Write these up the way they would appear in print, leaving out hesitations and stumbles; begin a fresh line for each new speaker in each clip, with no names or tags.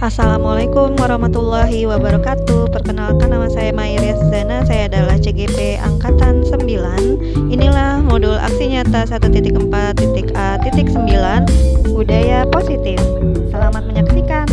Assalamualaikum warahmatullahi wabarakatuh. Perkenalkan, nama saya Mayria Suzana. Saya adalah CGP Angkatan 9. Inilah modul aksi nyata 1.4.A.9 Budaya Positif. Selamat menyaksikan.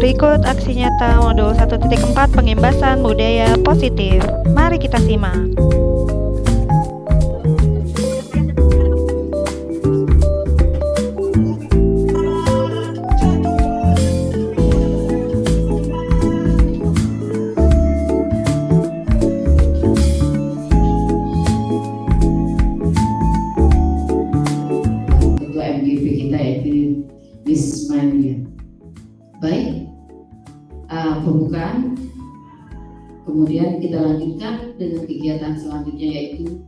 Berikut aksi nyata modul 1.4 Pengimbasan Budaya Positif. Mari kita simak.
Ketua MGP kita yaitu Miss Mayria. Baik, pembukaan, kemudian kita lanjutkan dengan kegiatan selanjutnya yaitu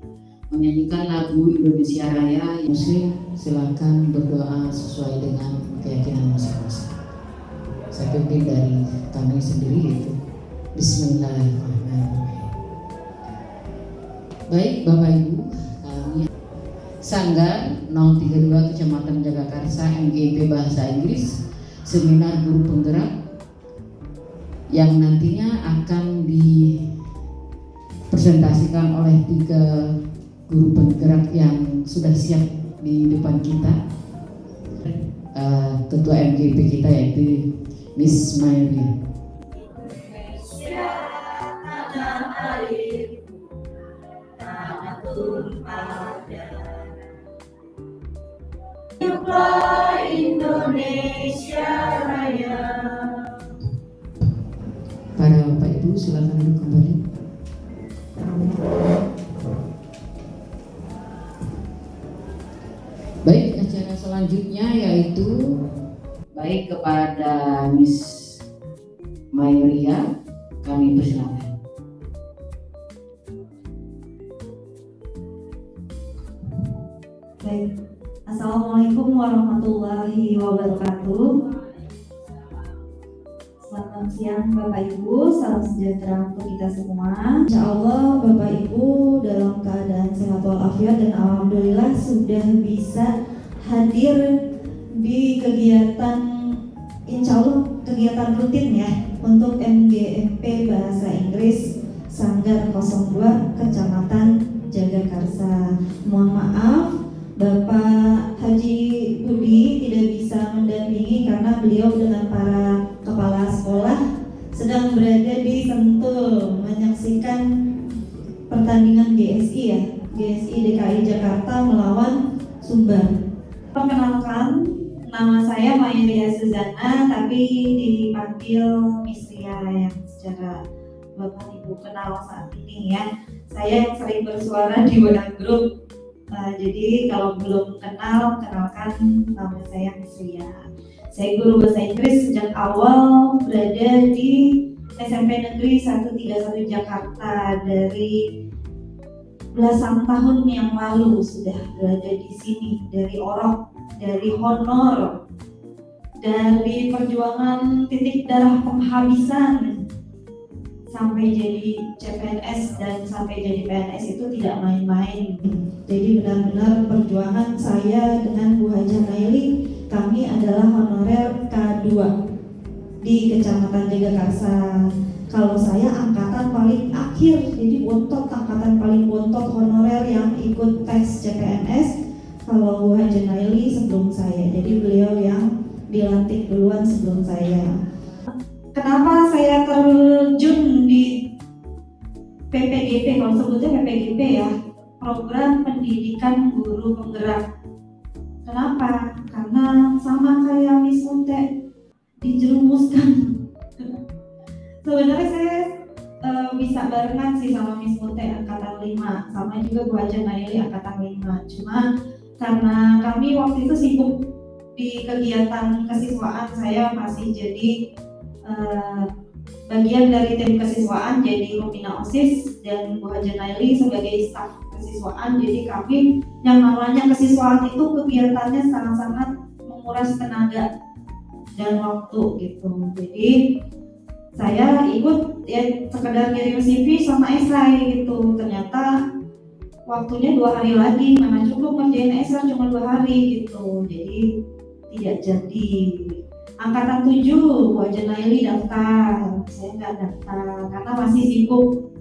menyanyikan lagu Indonesia Raya. Muslim silakan berdoa sesuai dengan keyakinan masing-masing. Saya pimpin dari kami sendiri yaitu Bismillahirrahmanirrahim. Baik Bapak Ibu, kami Sanggar 032 Kecamatan Jagakarsa MGP Bahasa Inggris, seminar guru penggerak yang nantinya akan dipresentasikan oleh 3 guru penggerak yang sudah siap di depan kita. Ketua MGP kita yaitu Miss Mayria.
Indonesia tanah airku, tanah tumpah darah. Hiduplah Indonesia Raya.
Para Bapak Ibu silakan duduk kembali. Baik, acara selanjutnya yaitu baik kepada Miss Mayria, kami persilakan.
Baik, Assalamualaikum warahmatullahi wabarakatuh. Selamat siang Bapak Ibu, salam sejahtera untuk kita semua. Insya Allah Bapak Ibu dalam keadaan sehat walafiat dan alhamdulillah sudah bisa hadir di kegiatan, insya Allah kegiatan rutin ya untuk MGMP Bahasa Inggris Sanggar 02 Kecamatan Jagakarsa. Mohon maaf, Bapak Haji Budi tidak bisa mendampingi karena beliau dengan para kepala sekolah sedang berada di Sentul menyaksikan pertandingan GSI ya, GSI DKI Jakarta melawan Sumbar. Perkenalkan, nama saya Mayria Suzana, tapi dipanggil Miss Ria yang secara Bapak Ibu kenal saat ini ya. Saya yang sering bersuara di WA Group. Jadi kalau belum kenal, kenalkan nama saya Miss Ria. Saya guru bahasa Inggris sejak awal berada di SMP Negeri 131 Jakarta. Dari belasan tahun yang lalu sudah berada di sini, dari orok, dari honor, dari perjuangan titik darah penghabisan sampai jadi CPNS dan sampai jadi PNS itu tidak main-main. Jadi benar-benar perjuangan saya dengan Bu Haja Naili, kami adalah honorer K2 di Kecamatan Jagakarsa. Kalau saya angkatan paling akhir, jadi bontot, angkatan paling bontot honorer yang ikut tes CPNS. Kalau Bu Haja Naili sebelum saya, jadi beliau yang dilantik duluan sebelum saya. Kenapa saya terjun di PPGP, kalau sebutnya PPGP ya, Program Pendidikan Guru Penggerak. Kenapa? Karena sama kayak Miss Munte, dijerumuskan. Sebenarnya saya bisa barengan sih sama Miss Munte angkatan 5, sama juga Bu Haja Naili angkatan 5. Cuma karena kami waktu itu sibuk di kegiatan kesiswaan, saya masih jadi bagian dari tim kesiswaan, jadi pembina OSIS, dan Bu Haja Naili sebagai staf kesiswaan. Jadi kami yang namanya kesiswaan itu kegiatannya sangat-sangat menguras tenaga dan waktu gitu. Jadi saya ikut ya sekedar ngirim CV sama esai gitu. Ternyata waktunya 2 hari lagi, mana cukup ngerjain esai cuma 2 hari gitu. Jadi tidak jadi. Angkatan 7 Bu Haja Naili daftar, saya nggak daftar karena masih sibuk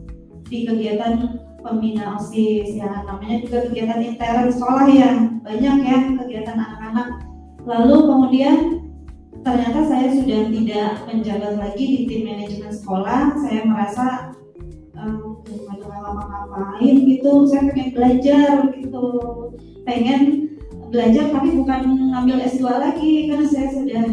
di kegiatan pembina OSIS ya, namanya juga kegiatan intern sekolah ya, banyak ya kegiatan anak-anak. Lalu kemudian ternyata saya sudah tidak menjabat lagi di tim manajemen sekolah. Saya merasa nggak ada ngapa-ngapain gitu, saya pengen belajar gitu, pengen belajar tapi bukan ngambil S2 lagi karena saya sudah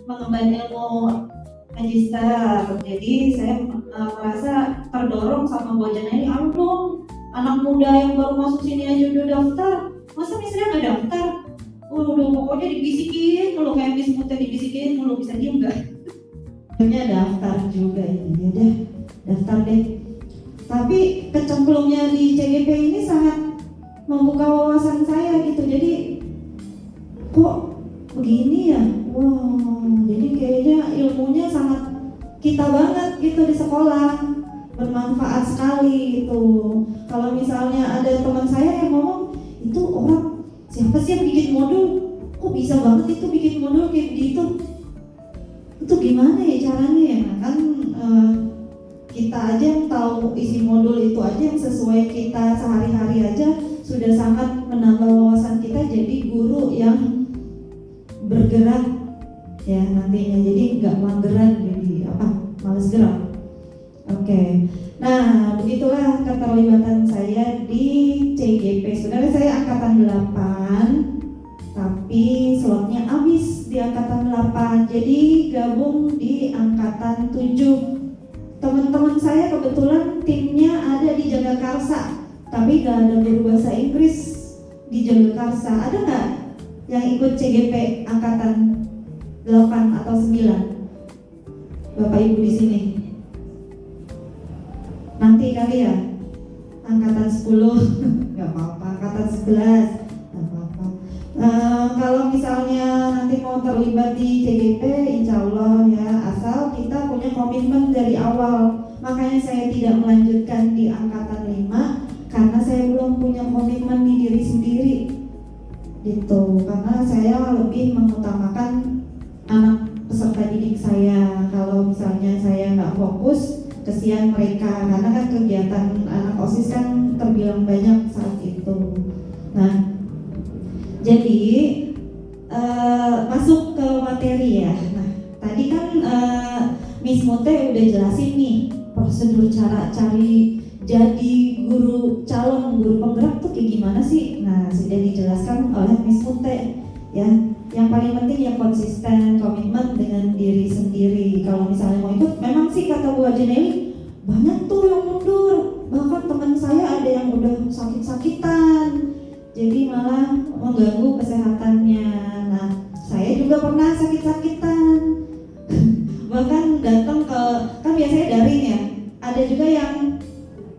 mengemban ilmu magister. Jadi saya merasa terdorong sama Bu Haja Naili, ayo dong, anak muda yang baru masuk sini aja udah daftar, masa misalnya nggak daftar? Udah pokoknya dibisikin mulu, kayak Miss Munte dibisikin mulu, bisa diem nggak? Akhirnya daftar juga ini, ya deh daftar deh. Tapi kecemplungnya di CGP ini sangat membuka wawasan saya gitu. Jadi kok begini ya? Wow, jadi kayaknya ilmunya sangat kita banget gitu di sekolah, bermanfaat sekali gitu. Kalau misalnya ada teman saya yang ngomong, itu orang siapa sih yang bikin modul? Kok bisa banget itu bikin modul kayak gitu? Itu gimana ya caranya ya? Kan kita aja yang tahu isi modul itu aja yang sesuai kita sehari-hari aja sudah sangat menambah wawasan kita jadi guru yang bergerak ya nantinya, jadi nggak mageran, jadi males gerak. Oke. Nah begitulah keterlibatan saya di CGP. Sebenarnya saya angkatan 8 tapi slotnya habis di angkatan 8, jadi gabung di angkatan 7. Teman-teman saya kebetulan timnya ada di Jagakarsa tapi gak ada guru bahasa Inggris di Jagakarsa. Ada nggak yang ikut CGP angkatan 8 atau 9? Bapak Ibu di sini. Nanti kali ya. Angkatan 10 nggak apa-apa, angkatan 11 nggak apa-apa. Kalau misalnya nanti mau terlibat di CGP, insya Allah ya, asal kita punya komitmen dari awal. Makanya saya tidak melanjutkan di angkatan 5 karena saya belum punya komitmen di diri sendiri gitu. Karena saya lebih mengutamakan anak peserta didik saya. Kalau misalnya saya nggak fokus kesian mereka karena kan kegiatan anak OSIS kan terbilang banyak saat itu. Nah, jadi masuk ke materi ya. Nah, tadi kan Miss Mute udah jelasin nih prosedur cara cari jadi calon guru penggerak tuh kayak gimana sih? Nah, sudah dijelaskan oleh Miss Mute ya. Yang paling penting ya konsisten, komitmen dengan diri sendiri. Kalau misalnya mau ikut, memang sih kata Bu Ajeneli banyak tuh yang mundur. Bahkan teman saya ada yang udah sakit-sakitan, jadi malah mengganggu kesehatannya. Nah, saya juga pernah sakit-sakitan. Bahkan datang ke, kan biasanya daring ya. Ada juga yang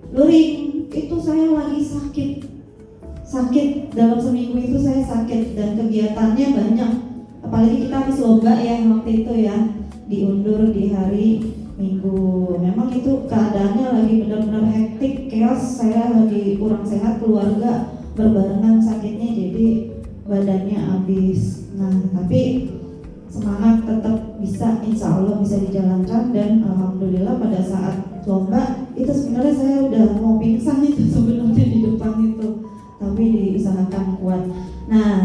luring. Itu saya lagi sakit dalam seminggu itu saya sakit dan kegiatannya banyak, apalagi kita habis lomba ya waktu itu ya, diundur di hari Minggu. Memang itu keadaannya lagi benar-benar hektik, chaos, saya lagi kurang sehat, keluarga berbarengan sakitnya, jadi badannya habis. Nah, tapi semangat tetap bisa, insya Allah bisa dijalankan. Dan alhamdulillah pada saat lomba itu sebenarnya saya udah mau pingsan itu sebenarnya di depan itu, tapi diusahakan kuat. Nah,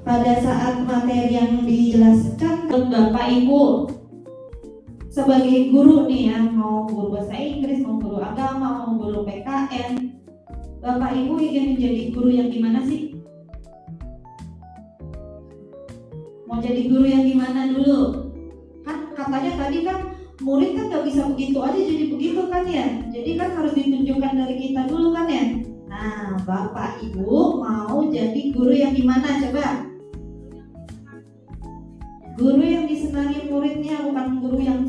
pada saat materi yang dijelaskan Bapak Ibu sebagai guru nih ya, mau guru bahasa Inggris, mau guru agama, mau guru PKN, Bapak Ibu ingin menjadi guru yang gimana sih? Mau jadi guru yang gimana dulu? Kan katanya tadi kan murid kan gak bisa begitu aja jadi begitu kan ya, jadi kan harus ditunjukkan dari kita dulu kan ya. Nah, Bapak Ibu mau jadi guru yang gimana coba? Guru yang disenangi muridnya, bukan guru yang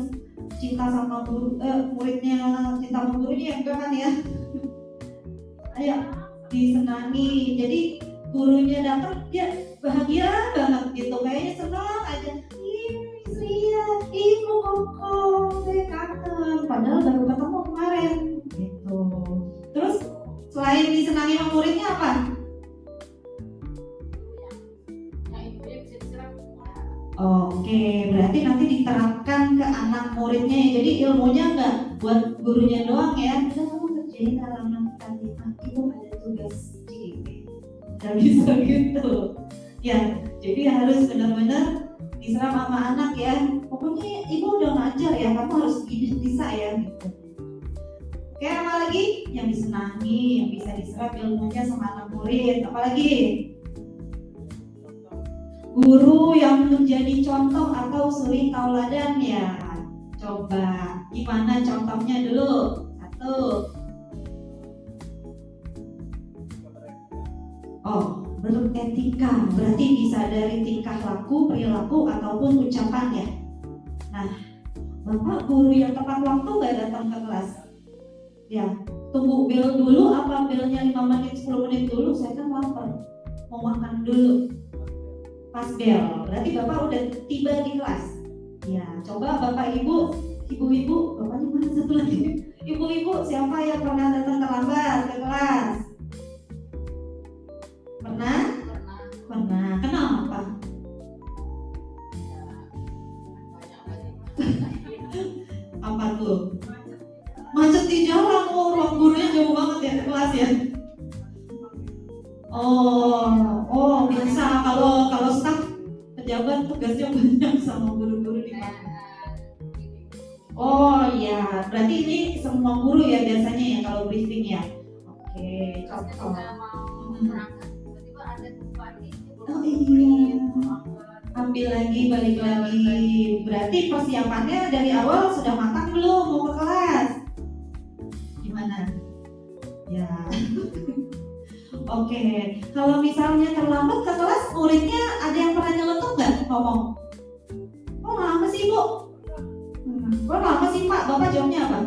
cinta sama guru, muridnya cinta sama gurunya, enggak kan ya? Ayo, disenangi. Jadi gurunya datang dia bahagia banget gitu, kayaknya senang aja. Miss Lia, Ibu Koko, saya kangen. Padahal baru ketemu kemarin gitu. Terus selain disenangi sama muridnya apa? Oke, berarti nanti diterapkan ke anak muridnya ya. Jadi ilmunya nggak buat gurunya doang ya. Udah kamu kerjain halaman tadi, ibu ada tugas JP. Nggak bisa gitu. Ya, jadi harus benar-benar diserap sama anak ya. Pokoknya ibu udah ngajar ya, kamu harus bisa ya gitu. Oke, apa lagi? Yang disenangi, yang bisa diserap ilmunya sama anak murid. Apalagi? Guru yang menjadi contoh atau suri tauladan ya. Coba, gimana contohnya dulu? Satu. Oh, beretika. Berarti bisa dari tingkah laku, perilaku, ataupun ucapan ya. Nah, Bapak guru yang tepat waktu gak datang ke kelas? Ya, tunggu bel dulu apa belnya 5 menit 10 menit dulu, saya kan lapar mau makan dulu pas bel, berarti Bapak udah tiba di kelas. Ya, coba Bapak Ibu, Ibu-ibu, Bapaknya mana satu lagi? Ibu-ibu, siapa yang pernah datang terlambat ke kelas? Pernah? Pernah. Kenapa? Apa tuh? Macet di jalan, ruang gurunya jauh banget ya ke kelas ya. Oh bisa, kalau staf pejabat tugasnya banyak sama guru-guru di mana. Oh iya, berarti ini semua guru ya biasanya ya kalau briefing ya. Oke, contoh. Oh iya, ambil lagi, balik lagi. Berarti persiapannya dari awal sudah matang belum mau ke kelas? Gimana? Ya. Oke, kalau misalnya terlambat ke kelas, muridnya ada yang pernah nyeletuk nggak ngomong? Oh lama sih Bu? Oh lama sih Pak? Bapak jawabnya apa?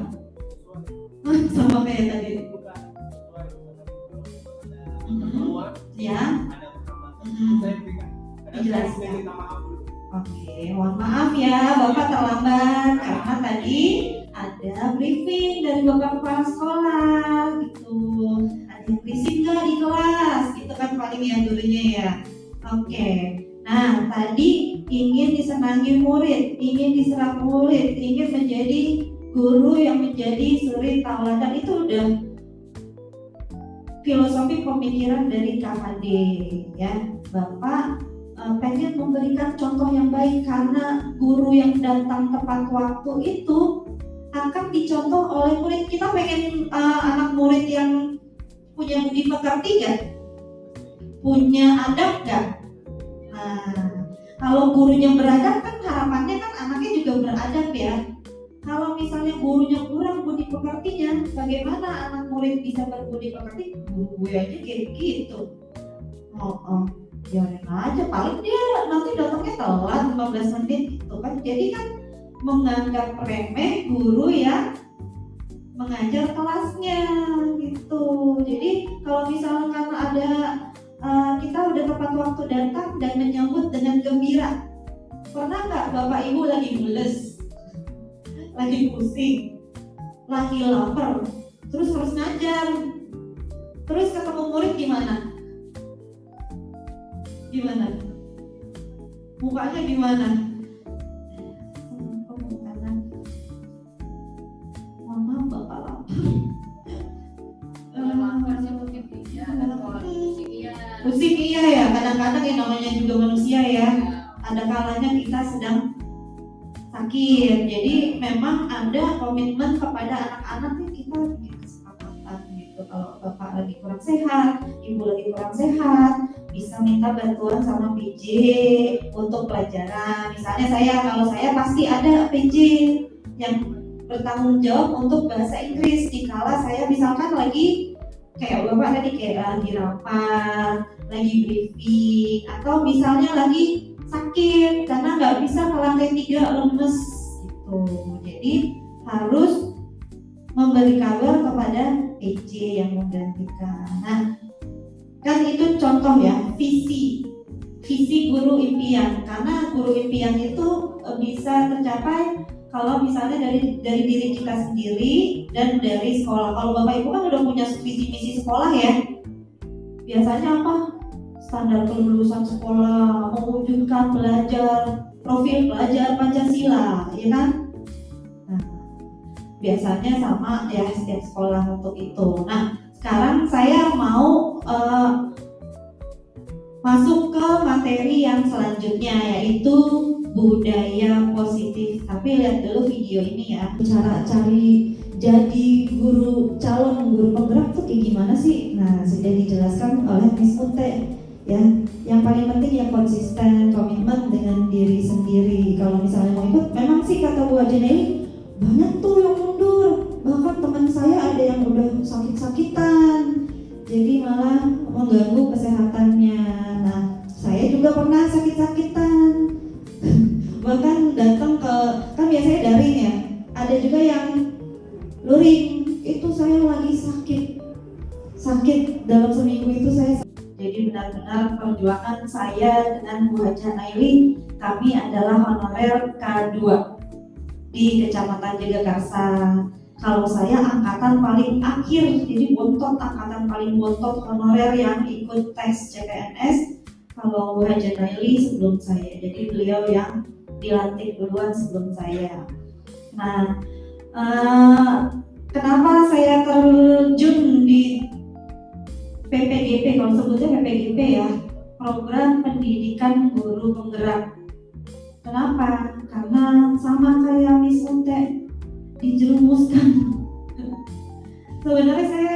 Sama kayak tadi. Ya. Dijelaskan. Oke, mohon maaf ya Bapak terlambat karena tadi ada briefing dari Bapak Kepala Sekolah gitu. Ada yang berisik nggak di kelas? Itu kan paling ya dulunya ya. Oke. Nah, tadi ingin disenangi murid, ingin diserap murid, ingin menjadi guru yang menjadi suri tauladan. Itu udah filosofi pemikiran dari KHD ya. Bapak pengen memberikan contoh yang baik, karena guru yang datang tepat waktu itu akan dicontoh oleh murid. Kita pengen anak murid yang punya budi pekerti gak? Punya adab gak? Nah, kalau gurunya beradab kan harapannya kan anaknya juga beradab ya. Kalau misalnya gurunya kurang budi pekertinya, bagaimana anak murid bisa berbudi pekerti? Guru gue aja kayak gitu. Biarin aja, paling dia nanti datangnya telat 15 menit gitu kan. Jadi kan menganggap remeh guru yang mengajar kelasnya gitu. Jadi kalau misalkan ada kita udah tepat waktu datang dan menyambut dengan gembira. Pernah nggak Bapak Ibu lagi mules, lagi pusing, lagi lapar, terus harus ngajar, terus ketemu murid gimana? Mukanya gimana? Mama Bapak lapar. Pusing iya ya, kadang-kadang yang namanya juga manusia ya. Ada kalanya kita sedang sakit, jadi memang ada komitmen kepada anak-anak nih, kita bikin kesepakatan gitu. Kalau bapak lagi kurang sehat, ibu lagi kurang sehat, bisa minta bantuan sama PJ untuk pelajaran. Misalnya kalau saya pasti ada PJ yang bertanggung jawab untuk bahasa Inggris dikala saya misalkan lagi kayak bapak tadi kayak lagi rapat, lagi briefing, atau misalnya lagi sakit karena nggak bisa ke lantai 3 lemes gitu. Jadi harus memberi kabar kepada PJ yang menggantikan. Nah, kan itu contoh ya, visi guru impian. Karena guru impian itu bisa tercapai kalau misalnya dari diri kita sendiri dan dari sekolah. Kalau Bapak Ibu kan udah punya visi misi sekolah ya. Biasanya apa? Standar kelulusan sekolah, mewujudkan profil pelajar Pancasila, ya kan? Nah, biasanya sama ya setiap sekolah untuk itu. Nah, sekarang saya mau masuk ke materi yang selanjutnya, yaitu budaya positif. Tapi lihat dulu video ini ya. Cara cari jadi calon guru penggerak tuh kayak gimana sih? Nah, sudah dijelaskan oleh Miss Mute ya. Yang paling penting ya konsisten, komitmen dengan diri sendiri. Kalau misalnya mau ikut, memang sih kata Bu Ajeneli banyak tuh yang mundur. Bahkan teman saya ada yang udah sakit-sakitan, jadi malah mengganggu kesehatannya. Nah, saya juga pernah sakit-sakitan. Bahkan datang ke, kan biasanya daring ya, ada juga yang luring. Itu saya lagi sakit dalam seminggu itu saya. Jadi benar-benar perjuangan saya dengan Bu Haja Naili, kami adalah honorer K2 di Kecamatan Jagakarsa. Kalau saya angkatan paling akhir, jadi angkatan paling bontot honorer yang ikut tes CPNS. Kalau Bu Haja Naili sebelum saya, jadi beliau yang dilantik duluan sebelum saya. Nah, kenapa saya terjun di PPGP, kalau sebutnya PPGP ya, program pendidikan guru penggerak. Kenapa? Karena sama kayak Miss Mute, dijerumuskan. Sebenarnya saya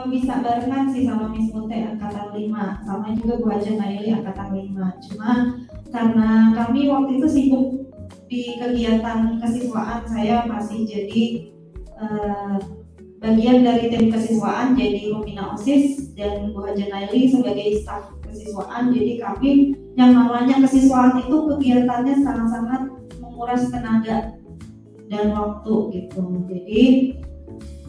bisa barengan sih sama Miss Mute angkatan 5, sama juga Bu Haja Naili angkatan 5. Cuma karena kami waktu itu sibuk di kegiatan kesiswaan, saya masih jadi bagian dari tim kesiswaan, jadi pembina OSIS, dan Bu Haja Naili sebagai staf kesiswaan. Jadi kami yang namanya kesiswaan itu kegiatannya sangat-sangat menguras tenaga dan waktu gitu. Jadi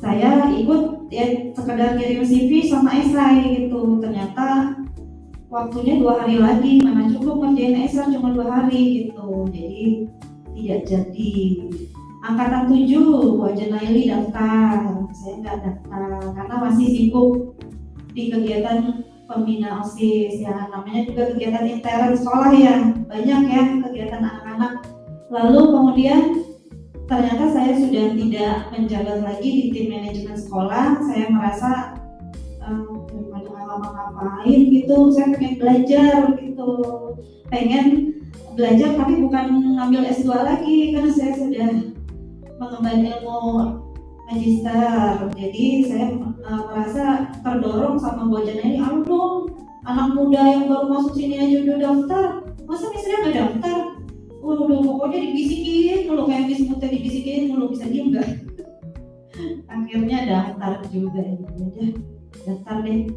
saya ikut ya sekedar kirim CV sama esai gitu. Ternyata waktunya 2 hari lagi, mana cukup ngerjain esai cuma 2 hari gitu. Jadi tidak jadi. Angkatan 7, Bu Haja Naili daftar, saya nggak daftar karena masih sibuk di kegiatan pembina OSIS ya, namanya juga kegiatan intern sekolah ya, banyak ya kegiatan anak-anak. Lalu kemudian ternyata saya sudah tidak menjabat lagi di tim manajemen sekolah. Saya merasa daripada nggak ngapa-ngapain gitu, saya pengen belajar gitu, pengen belajar tapi bukan ngambil S2 lagi karena saya sudah mengemban ilmu magister. Jadi saya merasa terdorong sama Bu Jana ini, ayo dong, anak muda yang baru masuk sini aja udah daftar, masa misalnya nggak daftar? Udah pokoknya dibisikin mulu, kayak bismutnya dibisikin mulu, bisa diem nggak? Akhirnya daftar juga, ya daftar deh.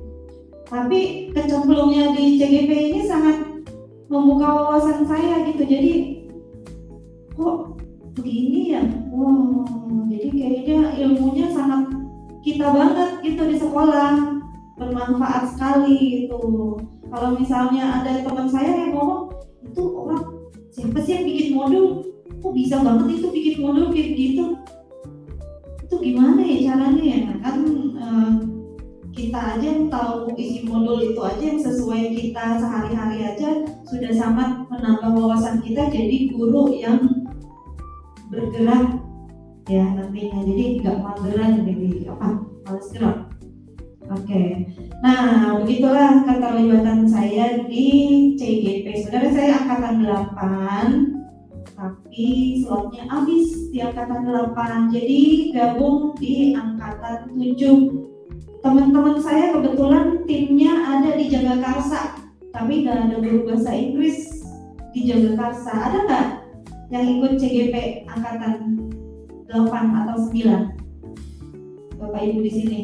Tapi kecemplungnya di CGP ini sangat membuka wawasan saya gitu, jadi kok begini ya, jadi kayaknya ilmunya sangat kita banget gitu di sekolah, bermanfaat sekali gitu. Kalau misalnya ada teman saya yang ngomong, itu orang siapa sih yang bikin modul, kok bisa banget itu bikin modul kayak gitu, itu gimana ya caranya ya? Kan kita aja yang tahu isi modul itu aja yang sesuai kita sehari-hari aja sudah sangat menambah wawasan kita jadi guru yang bergerak ya nantinya, jadi nggak mageran, jadi males gerak. Oke. Nah begitulah keterlibatan saya di CGP. Saudara, saya angkatan 8 tapi slotnya habis di angkatan 8, jadi gabung di angkatan 7. Teman-teman saya kebetulan timnya ada di Jagakarsa, tapi nggak ada guru bahasa Inggris di Jagakarsa. Ada nggak yang ikut CGP angkatan 8 atau 9? Bapak Ibu di sini.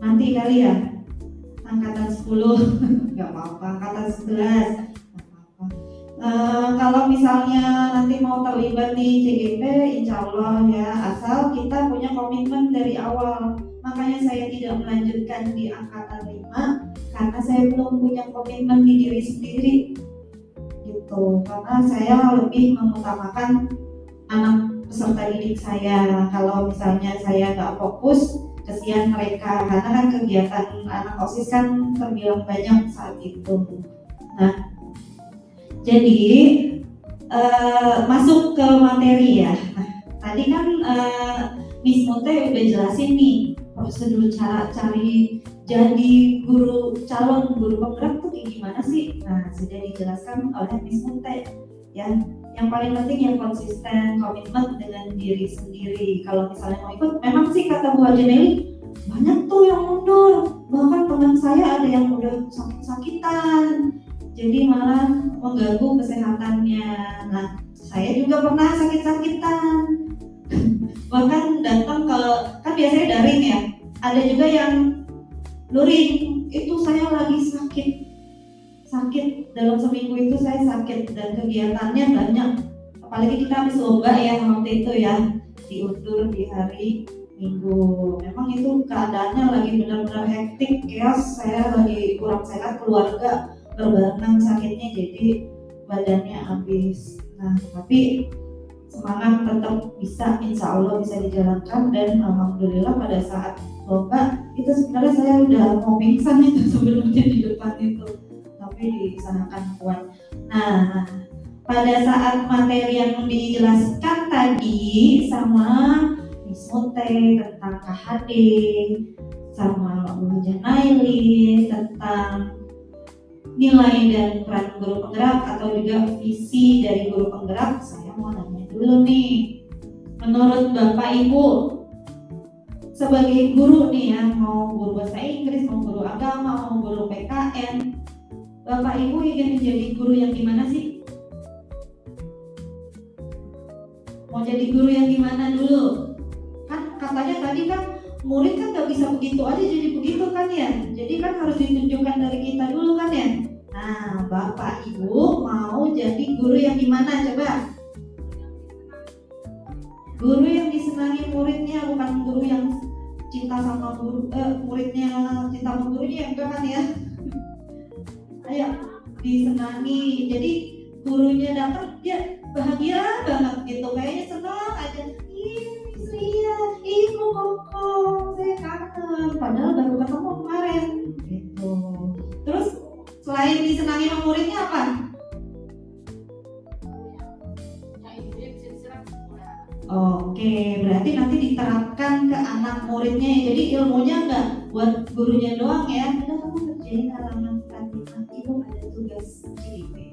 Nanti kali ya, angkatan 10, nggak apa-apa, angkatan 11, nggak apa-apa. Kalau misalnya nanti mau terlibat di CGP, insya Allah ya, asal kita punya komitmen dari awal. Makanya saya tidak melanjutkan di angkatan 5, karena saya belum punya komitmen di diri sendiri gitu, karena saya lebih mengutamakan anak peserta didik saya. Kalau misalnya saya nggak fokus, kesian mereka, karena kan kegiatan anak OSIS kan terbilang banyak saat itu. Nah, jadi masuk ke materi ya. Nah, tadi kan Miss Mute udah jelasin nih prosedur cara cari jadi calon guru penggerak tuh kayak gimana sih? Nah, sudah dijelaskan oleh Miss Mute ya. Yang paling penting yang konsisten, komitmen dengan diri sendiri. Kalau misalnya mau ikut, memang sih kata Bu Ajeneli, banyak tuh yang mundur. Bahkan teman saya ada yang udah sakit-sakitan, jadi malah mengganggu kesehatannya. Nah, saya juga pernah sakit-sakitan. Bahkan datang kan biasanya daring ya. Ada juga yang luring, itu saya lagi sakit dalam seminggu itu saya sakit dan kegiatannya banyak, apalagi kita habis lomba ya waktu itu ya, diundur di hari Minggu. Memang itu keadaannya lagi benar-benar hektik, chaos, saya lagi kurang sehat, keluarga berbarengan sakitnya, jadi badannya habis. Nah tapi semangat tetap bisa, insya Allah bisa dijalankan, dan alhamdulillah pada saat lomba itu sebenarnya saya udah mau pingsan itu sebelumnya di depan itu, tapi diusahakan kuat. Nah, pada saat materi yang dijelaskan tadi sama Miss Mute tentang KHD, sama Bu Janaili tentang nilai dan peran guru penggerak atau juga visi dari guru penggerak, saya mau nanya dulu nih, menurut Bapak Ibu sebagai guru nih ya, mau guru bahasa Inggris, mau guru agama, mau guru PKN, Bapak Ibu ingin menjadi guru yang gimana sih? Mau jadi guru yang gimana dulu? Kan katanya tadi kan murid kan gak bisa begitu aja jadi begitu kan ya? Jadi kan harus ditunjukkan dari kita dulu kan ya? Nah, Bapak Ibu mau jadi guru yang gimana coba? Guru yang disenangi muridnya, bukan guru yang cinta sama muridnya cinta sama gurunya, enggak kan ya? Ayo disenangi, jadi gurunya datang dia bahagia banget gitu, kayaknya senang aja. Ih koko, saya kangen, padahal baru ketemu kemarin gitu. Terus selain disenangi sama muridnya apa? Oke, berarti nanti diterapkan ke anak muridnya ya. Jadi ilmunya nggak buat gurunya doang ya. Udah kamu kerjain halaman 45, ibu ada tugas CIP.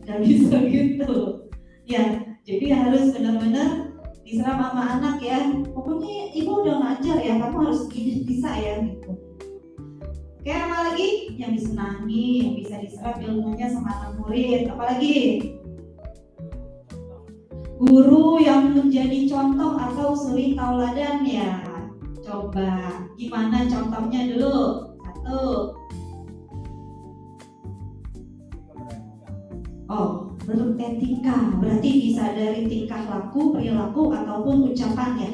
Gak bisa gitu. Ya, jadi harus benar-benar diserap sama anak ya. Pokoknya ibu udah ngajar ya, kamu harus bisa ya gitu. Oke, apa lagi? Yang disenangi, yang bisa diserap ilmunya sama anak murid. Apalagi? Guru yang menjadi contoh atau suri tauladan ya. Coba gimana contohnya dulu? Satu. Oh, beretika. Berarti bisa dari tingkah laku, perilaku ataupun ucapan ya.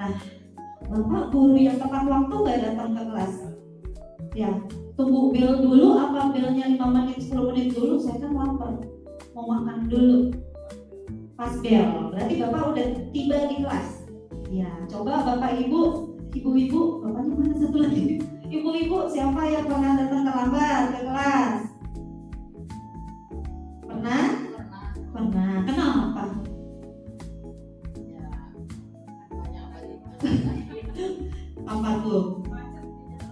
Nah, Bapak guru yang tepat waktu gak datang ke kelas? Ya, tunggu bel dulu apa belnya 5 menit 10 menit dulu, saya kan lapar. Mau makan dulu. Pas bel, berarti Bapak udah tiba di kelas. Ya, coba Bapak Ibu, Ibu-ibu, Bapaknya mana satu lagi? Ibu-ibu, siapa yang pernah datang terlambat ke kelas? Pernah? Pernah. Kenapa?
Ya, banyak kali.
Apa tuh?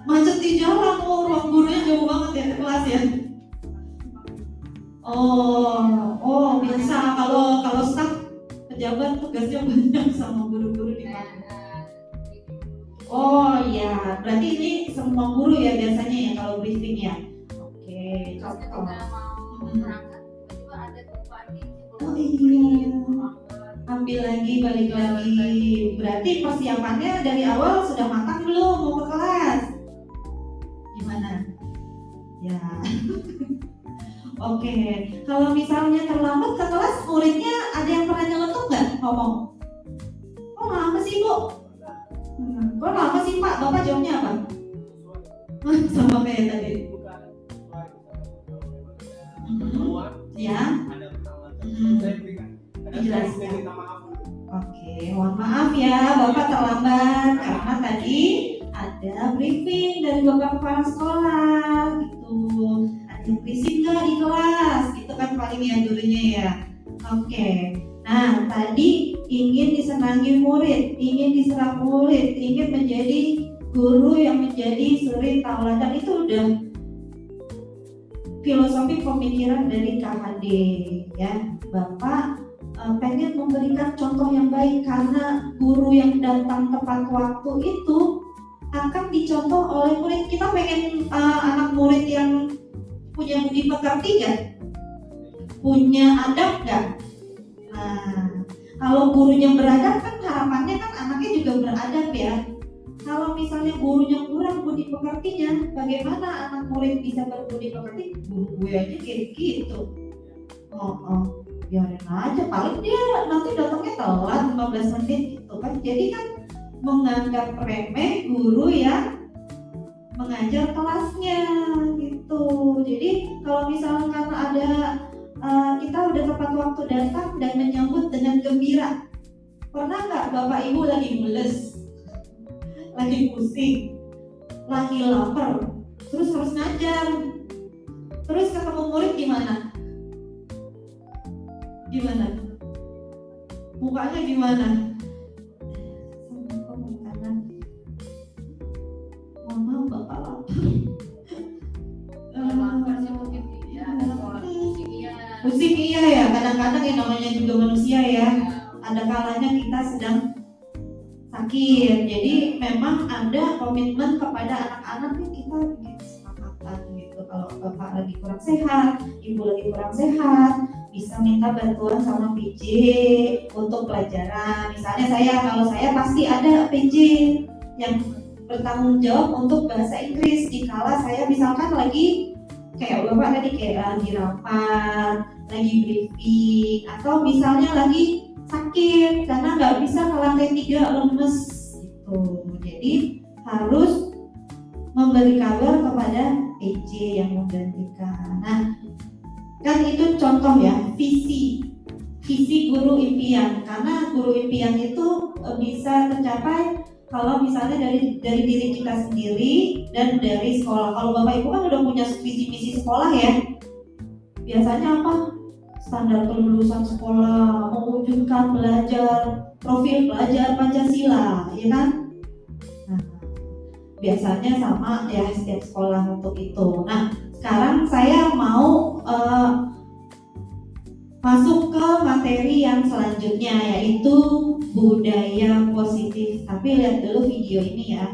Macet di jalan, ruang gurunya jauh banget ya ke kelas ya. Oh, biasa kalau staf pejabat tugasnya banyak sama guru-guru di mana. Oh iya, berarti ini semua guru ya biasanya ya kalau briefing ya. Oke, contoh. Oh iya, ambil lagi, balik lagi. Berarti persiapannya dari awal sudah matang belum mau ke kelas? Gimana? Ya. Oke, kalau misalnya terlambat ke kelas, muridnya ada yang pernah nyeletuk nggak ngomong? Kok lama sih Bu? Kok lama sih Pak? Bapak jawabnya apa? Sama kayak tadi. Ya. Dijelaskan. Oke, mohon maaf ya Bapak terlambat karena tadi ada briefing dari Bapak Kepala Sekolah gitu. Yang berisik nggak di kelas, itu kan paling ya gurunya ya. Oke, nah tadi ingin disenangi murid, ingin diserap murid, ingin menjadi guru yang menjadi suri tauladan, itu udah filosofi pemikiran dari KHD ya. Bapak pengen memberikan contoh yang baik karena guru yang datang tepat waktu itu akan dicontoh oleh murid. Kita pengen anak murid yang punya budi pekerti gak? Punya adab gak? Nah, kalau gurunya beradab kan harapannya kan anaknya juga beradab ya. Kalau misalnya gurunya kurang budi pekertinya, bagaimana anak murid bisa berbudi pekerti? Guru gue aja kayak gitu. Biarin aja, paling dia nanti datangnya telat 15 menit gitu kan. Jadi kan menganggap remeh guru yang mengajar kelasnya gitu. Jadi kalau misalkan ada kita udah tepat waktu datang dan menyambut dengan gembira. Pernah nggak Bapak Ibu lagi mules, lagi pusing, lagi lapar, terus harus ngajar, terus ketemu murid gimana? Gimana? Mukanya gimana? Mama Bapak lapar. Pusing iya ya, kadang-kadang yang namanya juga manusia ya. Ada kalanya kita sedang sakit. Jadi memang ada komitmen kepada anak-anak yang kita bikin kesepakatan gitu. Kalau Bapak lagi kurang sehat, Ibu lagi kurang sehat, bisa minta bantuan sama PJ untuk pelajaran. Misalnya kalau saya pasti ada PJ yang bertanggung jawab untuk bahasa Inggris dikala saya misalkan lagi kayak Bapak tadi kayak lagi rapat, lagi briefing, atau misalnya lagi sakit karena nggak bisa ke lantai 3 lemes gitu. Jadi harus memberi kabar kepada PJ yang menggantikan. Nah, kan itu contoh ya, visi guru impian. Karena guru impian itu bisa tercapai kalau misalnya dari diri kita sendiri dan dari sekolah. Kalau Bapak Ibu kan udah punya visi misi sekolah ya. Biasanya apa? standar kelulusan sekolah, mewujudkan profil pelajar Pancasila, ya kan? Nah, biasanya sama ya setiap sekolah untuk itu. Nah, sekarang saya mau masuk ke materi yang selanjutnya, yaitu budaya positif. Tapi lihat dulu video ini ya.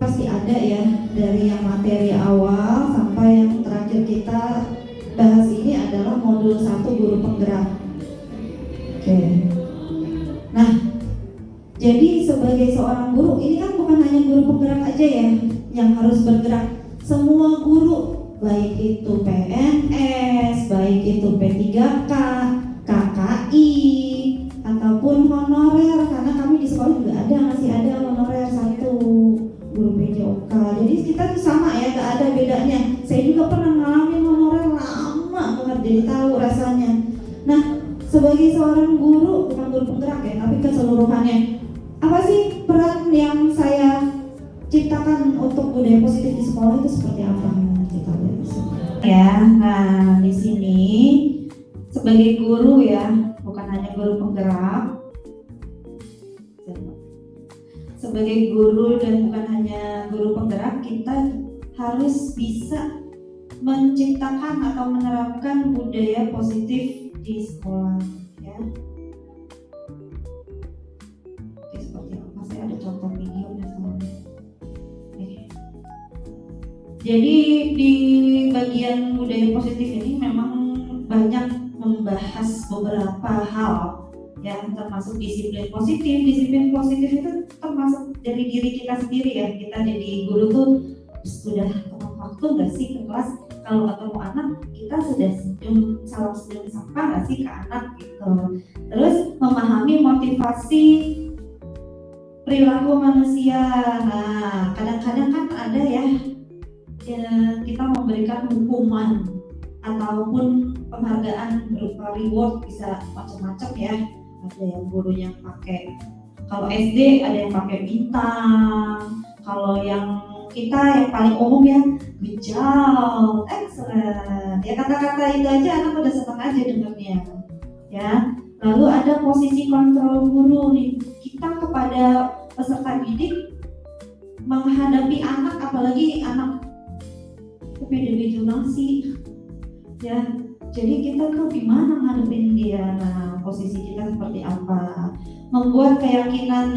Pasti ada ya, dari yang materi awal sampai yang terakhir kita bahas ini adalah modul 1 guru penggerak. Oke. Nah, jadi sebagai seorang guru, ini kan bukan hanya guru penggerak aja ya yang harus bergerak. Semua guru, baik itu PNS, baik itu P3K, KKI, ataupun honorer, karena kami di sekolah juga masih ada honorer 1, guru PJOK. Jadi kita tuh sama ya, gak ada bedanya. Saya juga pernah ngalamin honorer lama banget, jadi tahu rasanya. Nah, sebagai seorang guru, bukan guru penggerak ya, tapi keseluruhannya, apa sih peran yang saya ciptakan untuk budaya positif di sekolah itu seperti apa? Kita lihat di sini. Ya, nah di sini sebagai guru ya, bukan hanya guru penggerak. Sebagai guru dan bukan hanya guru penggerak, kita harus bisa menciptakan atau menerapkan budaya positif di sekolah ya. Oke, seperti apa? Saya ada contoh videonya soalnya. Jadi di bagian budaya positif ini memang banyak membahas beberapa hal ya, termasuk disiplin positif. Disiplin positif itu termasuk dari diri kita sendiri ya. Kita jadi guru tuh sudah tepat waktu nggak sih ke kelas? Kalau ketemu anak, kita sudah salam senyum sapa nggak sih ke anak gitu. Terus memahami motivasi perilaku manusia. Nah, kadang-kadang kan ada ya, kita memberikan hukuman ataupun penghargaan berupa reward, bisa macam-macam ya. Ada yang gurunya pakai, kalau SD ada yang pakai bintang, kalau yang kita yang paling umum ya good job, excellent. Ya kata-kata itu aja anak udah senang aja dengarnya. Ya. Lalu ada posisi kontrol guru nih. Kita kepada peserta didik menghadapi anak, apalagi anak PDB zonasi. Ya, jadi kita tuh gimana ngadepin dia? Nah, posisi kita seperti apa? Membuat keyakinan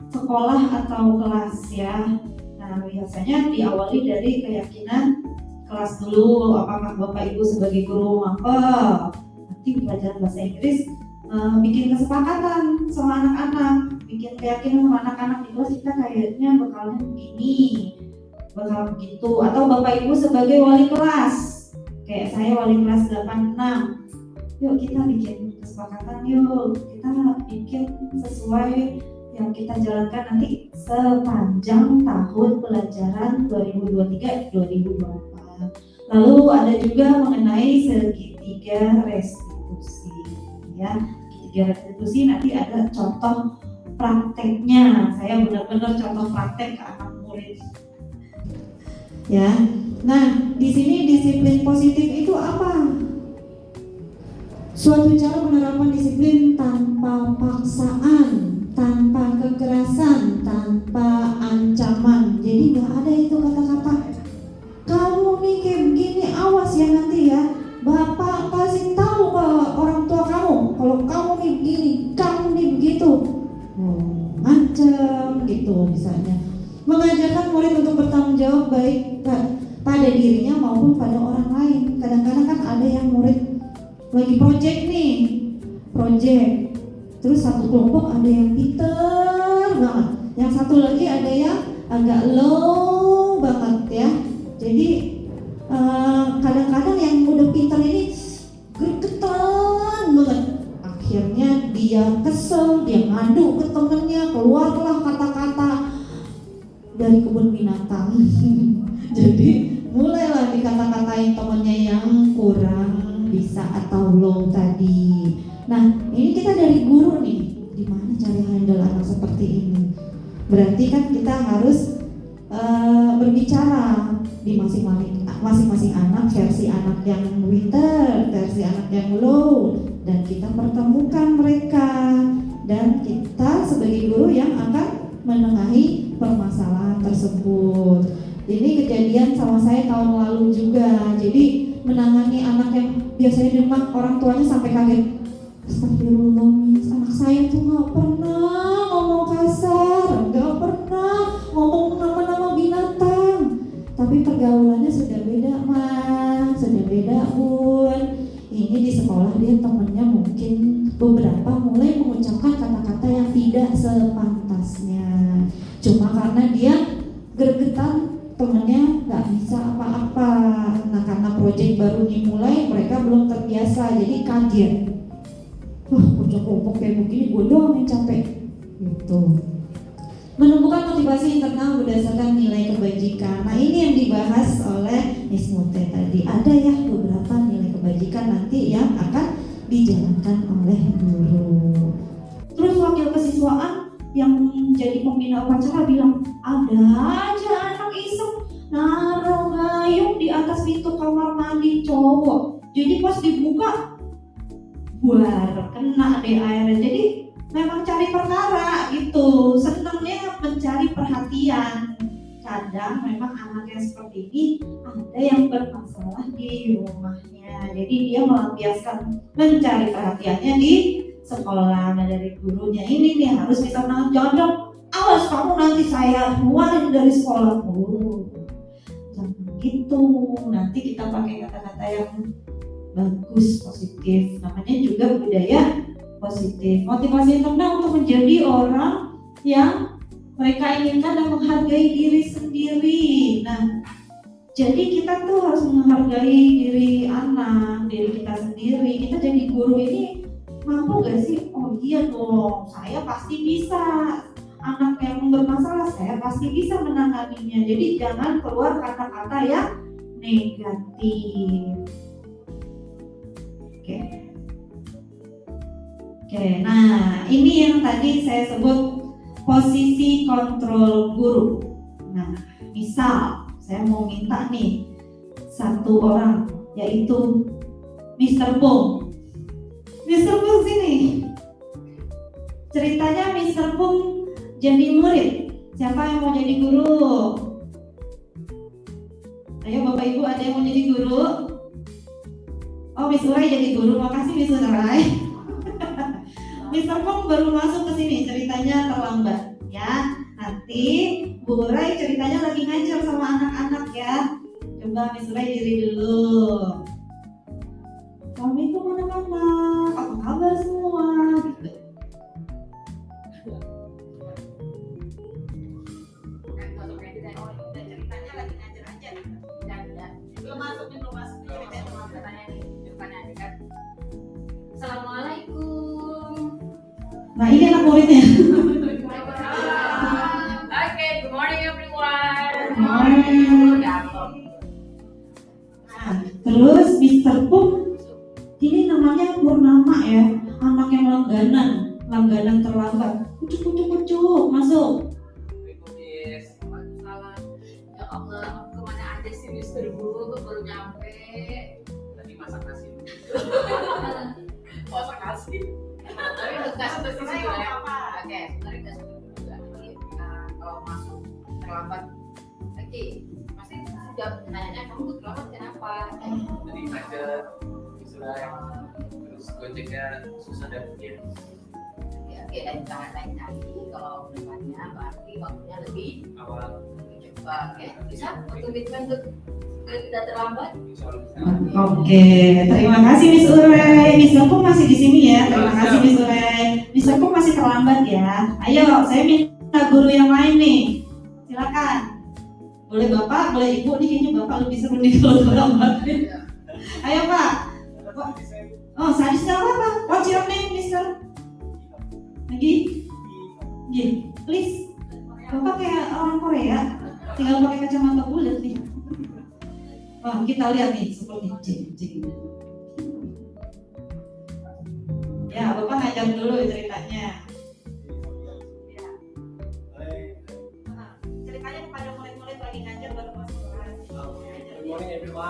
sekolah atau kelas ya. Nah, biasanya diawali dari keyakinan kelas dulu. Apakah Bapak Ibu sebagai guru mampu nanti pelajaran bahasa Inggris bikin kesepakatan sama anak-anak, bikin keyakinan sama anak-anak di kelas, kita kayaknya bakalnya begini, bakal begitu. Atau Bapak Ibu sebagai wali kelas, kayak saya wali kelas 86, yuk kita bikin kesepakatan, yuk kita bikin sesuai yang kita jalankan nanti sepanjang tahun pelajaran 2023-2024. Lalu ada juga mengenai segitiga restitusi ya. Segitiga restitusi nanti ada contoh prakteknya. Saya benar-benar contoh praktek ke anak murid. Ya. Nah, di sini disiplin positif itu apa? Suatu cara penerapan disiplin tanpa paksaan, tanpa kekerasan, tanpa ancaman. Jadi nggak ada itu kata-kata kamu nih kayak begini, awas ya nanti ya bapak kasih tahu ke orang tua kamu kalau kamu nih begini, kamu nih begitu, ngancam gitu misalnya. Mengajarkan murid untuk bertanggung jawab baik pada dirinya maupun pada orang lain. Kadang-kadang kan ada yang murid lagi project nih, terus satu kelompok ada yang pinter banget, yang satu lagi ada yang agak low banget ya. Jadi kadang-kadang yang udah pinter ini gregetan banget, akhirnya dia kesel, dia ngadu ke temennya, keluarlah kata-kata dari kebun binatang. Jadi mulailah dikata-katain temennya yang kurang bisa atau low tadi. Nah, ini kita dari guru nih, gimana cara handle anak seperti ini? Berarti kan kita harus berbicara di masing-masing masing-masing anak, versi anak yang winter, versi anak yang low, dan kita pertemukan mereka, dan kita sebagai guru yang akan menengahi permasalahan tersebut. Ini kejadian sama saya tahun lalu juga. Jadi menangani anak yang biasanya di rumah orang tuanya sampai kaget. Astagfirullah, anak saya tuh gak pernah ngomong kasar, gak pernah ngomong nama-nama binatang. Tapi pergaulannya sudah beda, Mas, sudah beda, Bun. Ini di sekolah dia temennya mungkin beberapa mulai mengucapkan kata-kata yang tidak sepantasnya. Cuma karena dia gregetan, temennya nggak bisa apa-apa. Nah, karena proyek baru dimulai, mereka belum terbiasa, jadi kaget. Wah, pojok kelompok kayak begini, gue doang yang capek. Gitu. Menumbuhkan motivasi internal berdasarkan nilai kebajikan. Nah, ini yang dibahas oleh Miss Mute tadi. Ada ya beberapa nilai kebajikan nanti yang akan dijalankan oleh guru.
Terus wakil kesiswaan yang jadi pembina upacara bilang, ada aja anak iseng naruh gayung di atas pintu kamar mandi cowok. Jadi pas dibuka, buar, kena deh airnya. Jadi memang cari perkara gitu, senangnya mencari perhatian. Kadang memang anak yang seperti ini ada yang bermasalah di rumahnya, jadi dia melampiaskan mencari perhatiannya di sekolah. Nah, dari gurunya ini nih harus bisa menangani, jangan dong, awas kamu nanti saya keluarin dari sekolah. Jangan gitu, nanti kita pakai kata-kata yang bagus, positif, namanya juga budaya positif. Motivasi internal untuk menjadi orang yang mereka inginkan dan menghargai diri sendiri. Nah, jadi kita tuh harus menghargai diri anak, diri kita sendiri. Kita jadi guru ini mampu gak sih? Oh iya dong, saya pasti bisa. Anak yang bermasalah saya pasti bisa menanganinya. Jadi jangan keluar kata-kata yang negatif. Oke, nah ini yang tadi saya sebut posisi kontrol guru. Nah, misal saya mau minta nih satu orang, yaitu Mr. Pung. Mr. Pung sini. Ceritanya Mr. Pung jadi murid. Siapa yang mau jadi guru? Ayo Bapak Ibu, ada yang mau jadi guru? Oh, Miss Urai jadi guru. Makasih Miss Urai. Mr. Pung baru masuk ke sini, ceritanya terlambat ya. Nanti Bu Urai ceritanya lagi ngajar sama anak-anak ya. Coba Miss Urai diri dulu. Assalamualaikum anak-anak, apa kabar semua? Gitu. Ceritanya lagi ngajar aja. Belum masuk ceritanya mau bertanya nih. Kan.
Assalamualaikum.
Nah, ini anak muridnya.
Okay, good morning everyone.
Morning. Nah, terus Mr. Pung ini namanya Purnama ya, anak yang langganan terlambat. Kucuk, masuk.
Ya Allah, kemana aja sih Mister Guru, baru nyampe.
Tadi masak nasi.
Masak nasi. Tapi udah kasih bersih juga ya. Oke, sebenarnya kasih juga. Jadi kalau masuk terlambat, oke, pasti sudah nanya kamu tuh terlambat kenapa?
Jadi macet, sudah terus gojeknya susah dapetin.
Oke, dan jangan lain-lain kalau depannya berarti waktunya lebih
Awal
cepat. Oke, bisa komitmen untuk tidak terlambat.
Oke, terima kasih Miss Urai. Mr. Pung masih di sini ya. Terima kasih Miss Urai. Mr. Pung masih terlambat ya. Ayo, saya minta guru yang lain nih. Silakan. Boleh Bapak, boleh Ibu nih, kayaknya Bapak lebih seru nih kalau terlambat. Ayo Pak. Oh, sadis nggak apa-apa. What's your name, Mister? Lagi? Please. Bapak kayak orang Korea. Tinggal pakai kacamata bulat nih. Oh, kita lihat nih seperti cing. Ya, Bapak ngajar dulu ceritanya. Ya. Ceritanya kepada murid-murid lagi ngajar baru masuk kelas.
Good morning everyone.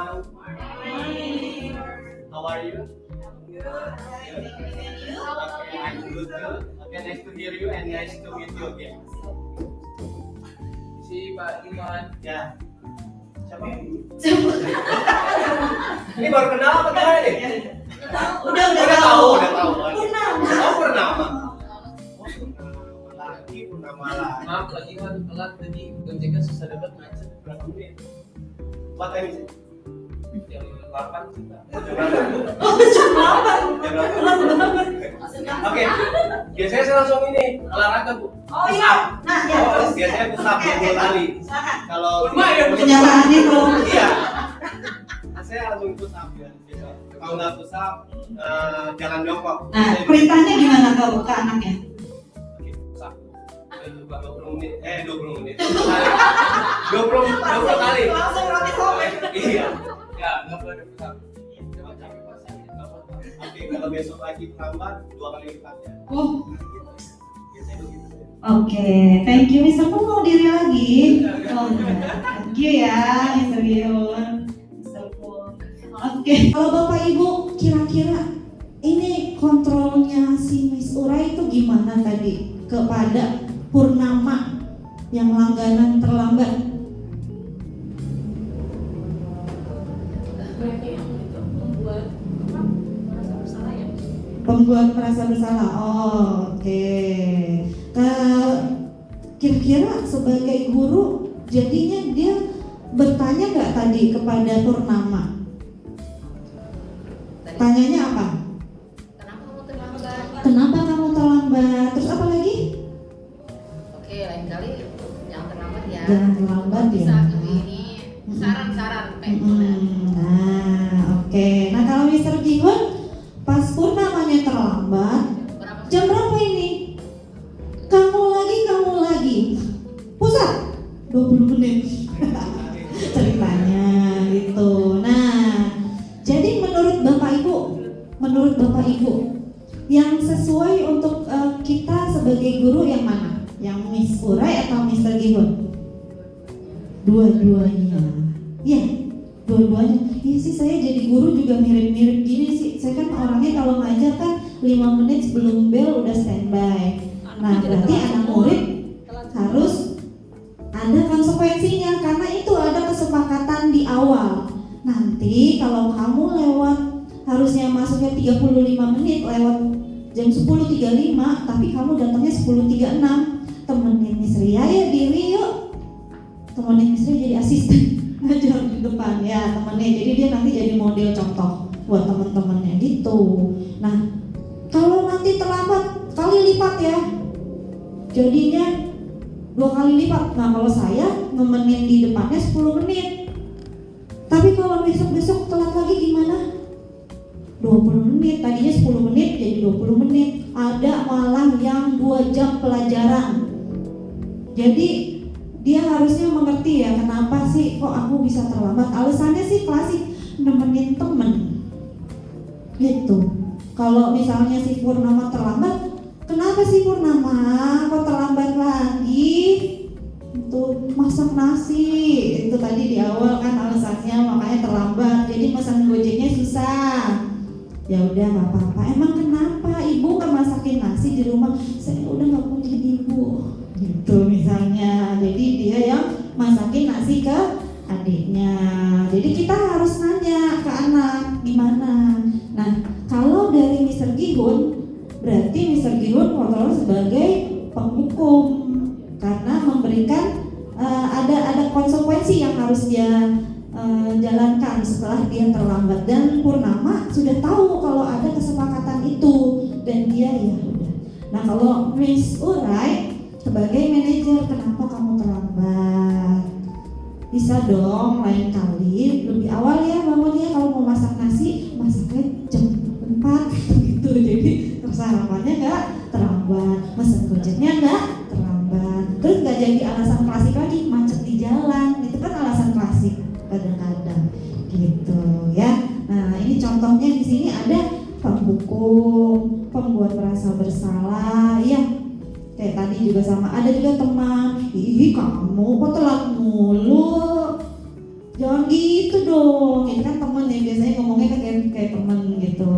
good. Okay, nice to hear you and nice to meet you again. Si Pak Iman. Ya. Siapa ini? Ini baru kenal apa gimana nih?
Udah
tahu.
Purnama.
Oh, Purnama. Purnama lagi. Maaf, lagi kan telat tadi Gojeknya susah dapat macet berapa menit? What time is it? Jam 8 sih, Pak.
Jam 8.
Oke. Biasanya saya langsung ini olahraga, Bu.
Oh iya. Nah, ya.
Oh, biasanya push up 20 kali.
Silakan.
Kalau
Kenyataannya belum.
iya. Saya langsung push up ya. Kalau nggak push up, jalan jongkok.
Nah, perintahnya gimana ke anaknya?
Oke, push up. Saya coba 20 menit. 20 menit. 20 kali.
Langsung roti sobek.
Iya. Ya, nggak boleh push up. Coba capek pas saya nggak apa-apa. Oke, kalau besok lagi tambah 2 kali lipat ya.
Oh,
Biasanya begitu.
oke. Thank you, Mister Pun mau diri lagi. Oh, thank you ya, Mister Gion. Mister Pun. Oke.
Kalau Bapak Ibu kira-kira ini kontrolnya si Miss Urai itu gimana tadi kepada Purnama yang langganan terlambat? Pembuat merasa bersalah. Oh, oke. Kira-kira sebagai guru jadinya dia bertanya nggak tadi kepada Purnama? Tanyanya apa?
Kenapa kamu terlambat?
Kenapa kamu terlambat? Terus apa lagi?
Oke, lain kali jangan terlambat ya.
Jangan terlambat ya.
Bisa begini. Saran-saran kayak gimana?
Nah, oke. Nah, kalau Mr. Gihun pas Purnamanya terlambat,
Berapa
jam berapa ini? Kamu lagi. Pusat 20 menit. Ceritanya gitu. Nah, jadi menurut Bapak Ibu yang sesuai untuk kita sebagai guru yang mana? Yang Miss Urai atau Mr. Gihun? Dua-duanya. Iya, dua-duanya. Iya sih, saya jadi guru juga mirip-mirip gini sih. Saya kan orangnya kalau ngajar kan 5 menit sebelum bel udah standby. Nah, berarti anak murid harus ada konsekuensinya karena itu ada kesepakatan di awal. Nanti kalau kamu lewat harusnya masuknya 35 menit lewat jam 10.35 tapi kamu datangnya 10.36, temenin Miss Ria ya diri yuk. Temenin Miss Ria jadi asisten ngajar di depan ya temennya, jadi dia nanti jadi model contoh buat temen-temennya gitu. Nah, kalau nanti terlambat kali lipat ya, jadinya 2 kali lipat. Nah, kalau saya nemenin di depannya 10 menit. Tapi kalau besok-besok telat lagi gimana? 20 menit, tadinya 10 menit jadi 20 menit. Ada malah yang 2 jam pelajaran. Jadi dia harusnya mengerti ya kenapa sih kok aku bisa terlambat. Alasannya sih klasik, nemenin temen gitu. Kalau misalnya si Purnama terlambat, kenapa sih Purnama kok terlambat lagi? Itu masak nasi, itu tadi di awal kan alasannya makanya terlambat. Jadi pesan Gojeknya susah. Ya udah nggak apa-apa. Emang kenapa ibu kan masakin nasi di rumah? Saya udah nggak punya ibu. Gitu misalnya. Jadi dia yang masakin nasi ke adiknya. Jadi kita harus nanya ke anak gimana. Nah, kalau dari Mr. Gihun, berarti Mr. Gihun kontrol sebagai penghukum karena memberikan ada konsekuensi yang harus dia jalankan setelah dia terlambat. Dan Purnama sudah tahu kalau ada kesepakatan itu dan dia ya udah. Nah, kalau Miss Urai sebagai manajer, kenapa kamu terlambat? Bisa dong lain kali lebih awal ya bangunnya. Kalau mau masak nasi, masaknya jam 4 gitu. Jadi sarapannya nggak terlambat, pesan Gojeknya nggak terlambat. Terus nggak jadi alasan klasik lagi macet di jalan. Itu kan alasan klasik kadang-kadang gitu ya. Nah, ini contohnya di sini ada penghukum, pembuat merasa bersalah ya. Kayak tadi juga sama, ada juga teman, ih kamu kok telat mulu, jangan gitu dong. Ini kan teman ya, biasanya ngomongnya kan kayak teman gitu.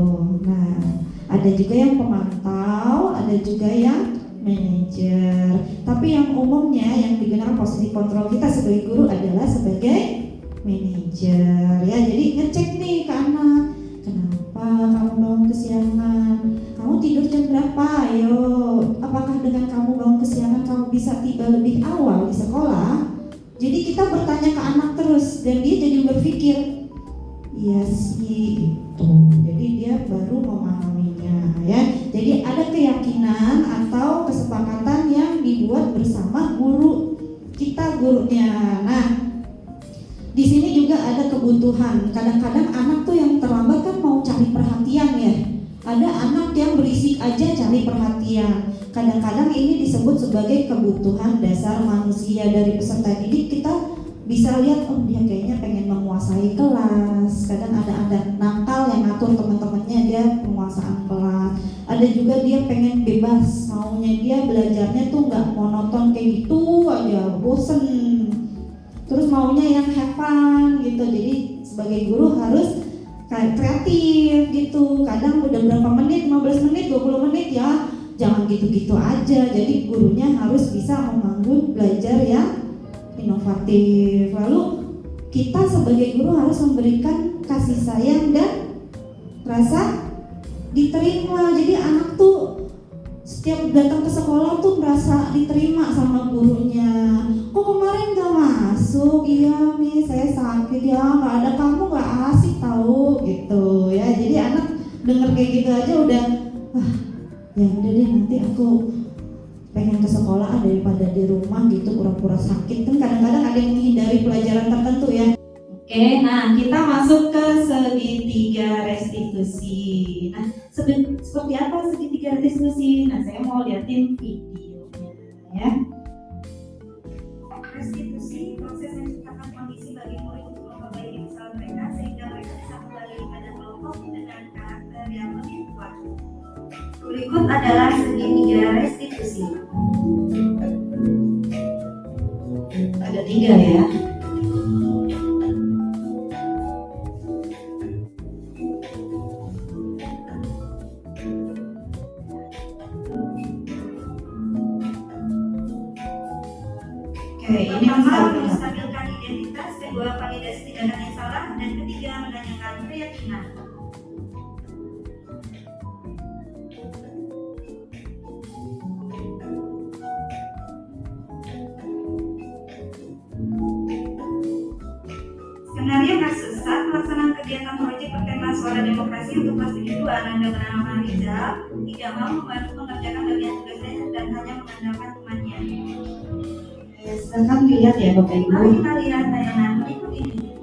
Nah, ada juga yang pemantau, ada ada juga yang manajer. Tapi yang umumnya yang digunakan posisi kontrol kita sebagai guru adalah sebagai manajer ya. Jadi ngecek nih ke anak, kenapa kamu bangun kesiangan, kamu tidur jam berapa, ayo apakah dengan kamu bangun kesiangan kamu bisa tiba lebih awal di sekolah. Jadi kita bertanya ke anak terus dan dia jadi berpikir, iya sih gitu. Jadi dia baru memahaminya ya. Jadi ada keyakinan atau kesepakatan yang dibuat bersama guru kita, gurunya. Nah, di sini juga ada kebutuhan. Kadang-kadang anak tuh yang terlambat kan mau cari perhatian ya. Ada anak yang berisik aja cari perhatian. Kadang-kadang ini disebut sebagai kebutuhan dasar manusia dari peserta didik. Kita bisa lihat, oh dia kayaknya pengen menguasai kelas. Kadang ada nakal yang ngatur teman-temannya, dia penguasaan kelas. Ada juga dia pengen bebas, maunya dia belajarnya tuh nggak monoton kayak gitu aja, bosen. Terus maunya yang have fun gitu. Jadi sebagai guru harus kreatif gitu. Kadang udah berapa menit, 15 menit, 20 menit ya, jangan gitu-gitu aja. Jadi gurunya harus bisa memanggil belajar yang inovatif. Lalu kita sebagai guru harus memberikan kasih sayang dan rasa diterima. Jadi anak tuh setiap datang ke sekolah tuh merasa diterima sama gurunya. Kok kemarin gak masuk? Iya Mi, saya sakit ya, gak ada kamu gak asik tahu gitu ya. Jadi anak denger kayak gitu aja udah ya udah deh, nanti aku pengen ke sekolah daripada di rumah gitu pura-pura sakit. Kan kadang-kadang ada yang menghindari pelajaran tertentu ya. Oke, nah kita masuk ke segitiga restitusi. Nah, seperti apa segitiga restitusi? Nah, saya mau liatin videonya ya.
Restitusi, proses menciptakan kondisi bagi murid untuk memperbaiki kesalahan mereka sehingga mereka bisa kembali pada kelompok dengan karakter yang lebih kuat. Berikut adalah segitiga restitusi.
Ada 3 ya. Oke, ini
Pertama, menstabilkan identitas, kedua, validasi tindakan yang salah, dan ketiga, menanyakan keyakinan. Skenario kasus saat pelaksanaan kegiatan proyek bertema suara demokrasi untuk kelas 7 Ananda bernama Rizal tidak mau membantu mengerjakan bagian tugasnya dan hanya mengandalkan temannya.
Silahkan dilihat ya Bapak Ibu.
Mari kita lihat tayangan berikut ini.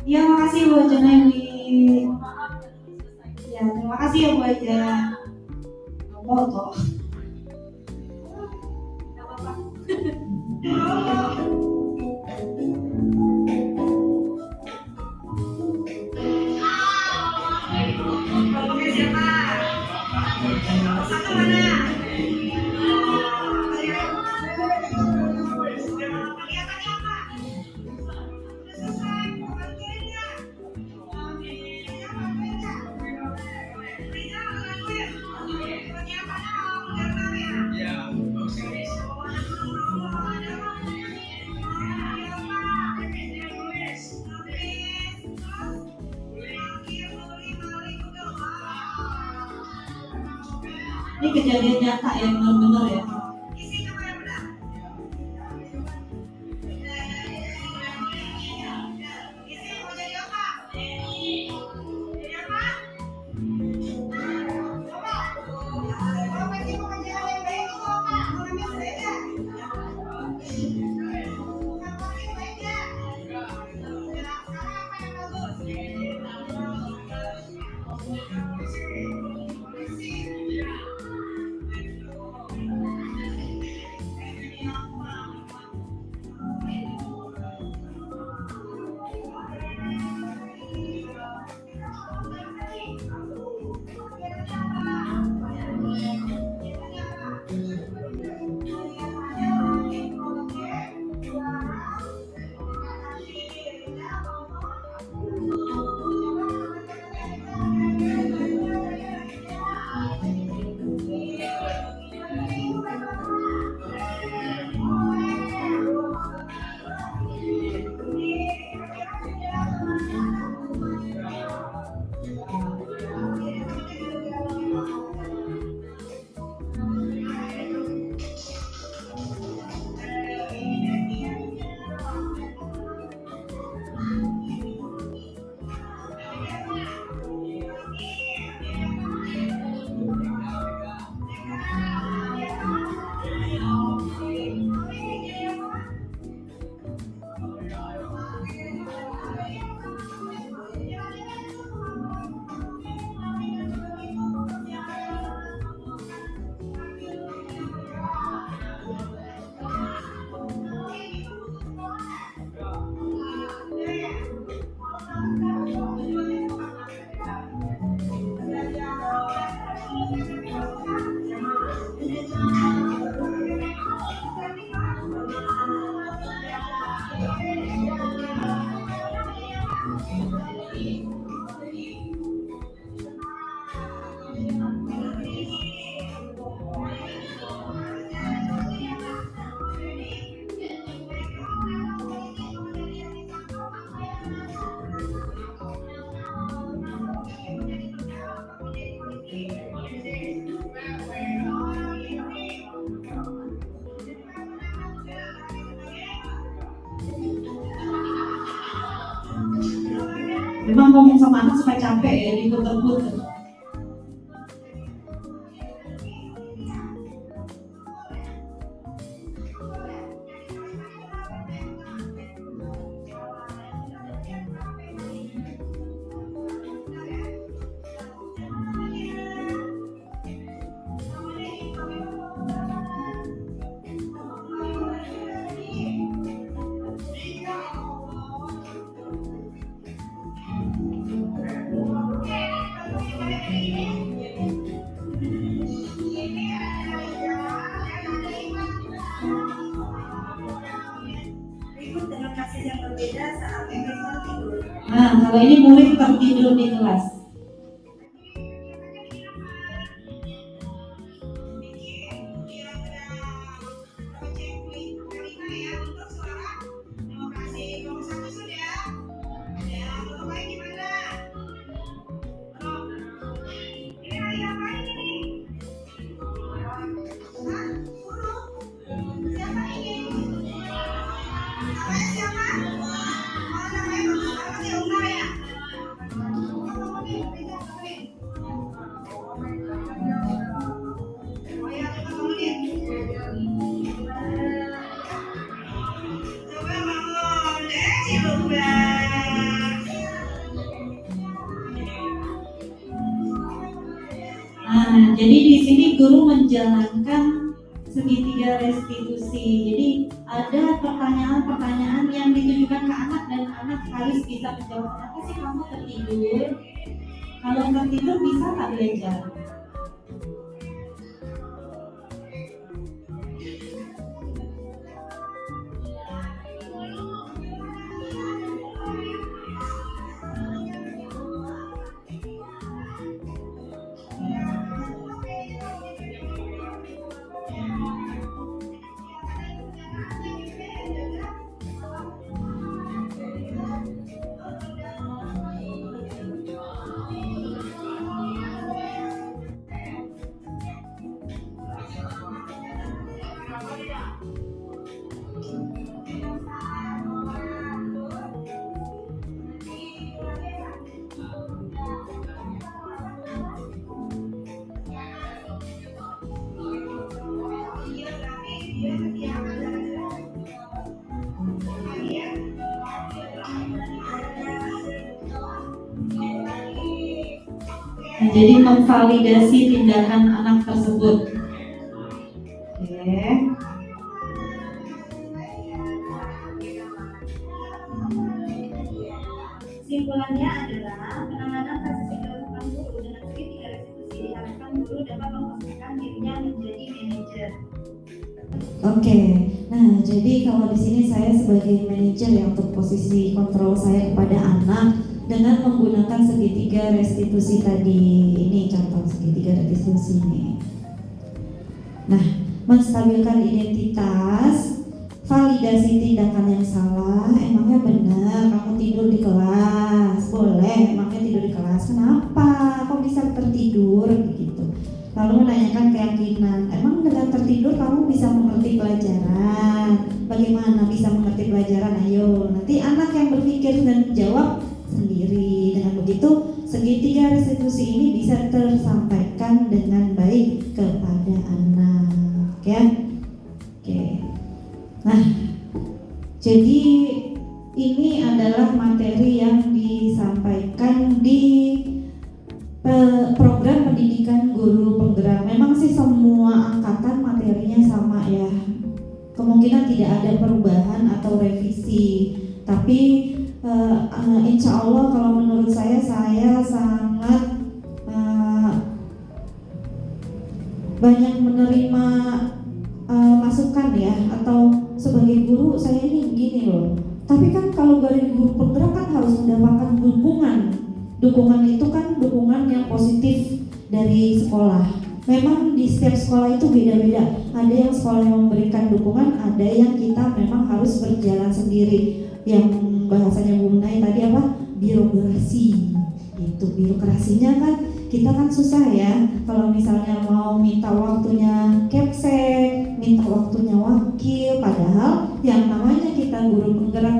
Ya, makasih Bu Aja Naili. Ya, terima kasih ya Bu Aja. Mau toh. Ini kejadian nyata yang benar-benar ya.
Memang ngomong sama anak supaya capek ya, diputer-puter.
Dengan kasus yang berbeda saat mereka tidur.
Nah, kalau ini murid tertidur di kelas. Nah, jadi di sini guru menjalankan segitiga restitusi. Jadi ada pertanyaan-pertanyaan yang ditujukan ke anak dan anak harus bisa menjawab. Kenapa sih kamu tertidur? Kalau tertidur bisa nggak belajar? Nah, jadi memvalidasi tindakan anak tersebut. Oke.
Kesimpulannya adalah penanganan kasus yang dilakukan guru dengan segitiga restitusi diharapkan guru dapat memposisikan dirinya menjadi manajer.
Oke, nah jadi kalau di sini saya sebagai manajer ya untuk posisi kontrol saya kepada anak dengan menggunakan segitiga restitusi tadi. Ini contoh segitiga restitusi ini. Nah, menstabilkan identitas, validasi tindakan yang salah. Emangnya benar kamu tidur di kelas? Boleh, emangnya tidur di kelas? Kenapa? Kok bisa tertidur? Begitu. Lalu menanyakan keyakinan, emang dengan tertidur kamu bisa mengerti pelajaran? Bagaimana bisa mengerti pelajaran? Ayo, nanti anak yang berpikir dan jawab sendiri. Dengan begitu, segitiga restitusi ini bisa tersampaikan dengan baik kepada anak, ya. Oke. Nah, jadi ini adalah materi yang disampaikan di program pendidikan guru penggerak. Memang sih semua angkatan materinya sama ya. Kemungkinan tidak ada perubahan atau revisi. Tapi insya Allah kalau menurut saya sangat banyak menerima masukan ya. Atau sebagai guru saya ini begini loh. Tapi kan kalau dari guru penggerak kan harus mendapatkan dukungan. Dukungan itu kan dukungan yang positif dari sekolah. Memang di setiap sekolah itu beda-beda. Ada yang sekolah yang memberikan dukungan, ada yang kita memang harus berjalan sendiri. Yang bahasanya Bu Munai tadi apa? Birokrasi. Itu birokrasinya kan kita kan susah ya. Kalau misalnya mau minta waktunya kepsek, minta waktunya wakil, padahal yang namanya kita guru penggerak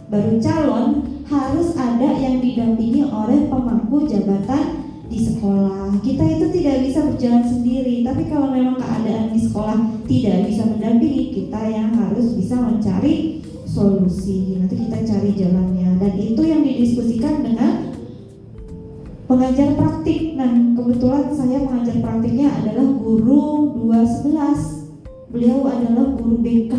baru calon harus ada yang didampingi oleh pemangku jabatan di sekolah. Kita itu tidak bisa berjalan sendiri, tapi kalau memang keadaan di sekolah tidak bisa mendampingi, kita yang harus bisa mencari solusi. Nanti kita cari jalannya, dan itu yang didiskusikan dengan pengajar praktik. Nah, kebetulan saya pengajar praktiknya adalah guru 211. Beliau adalah guru BK.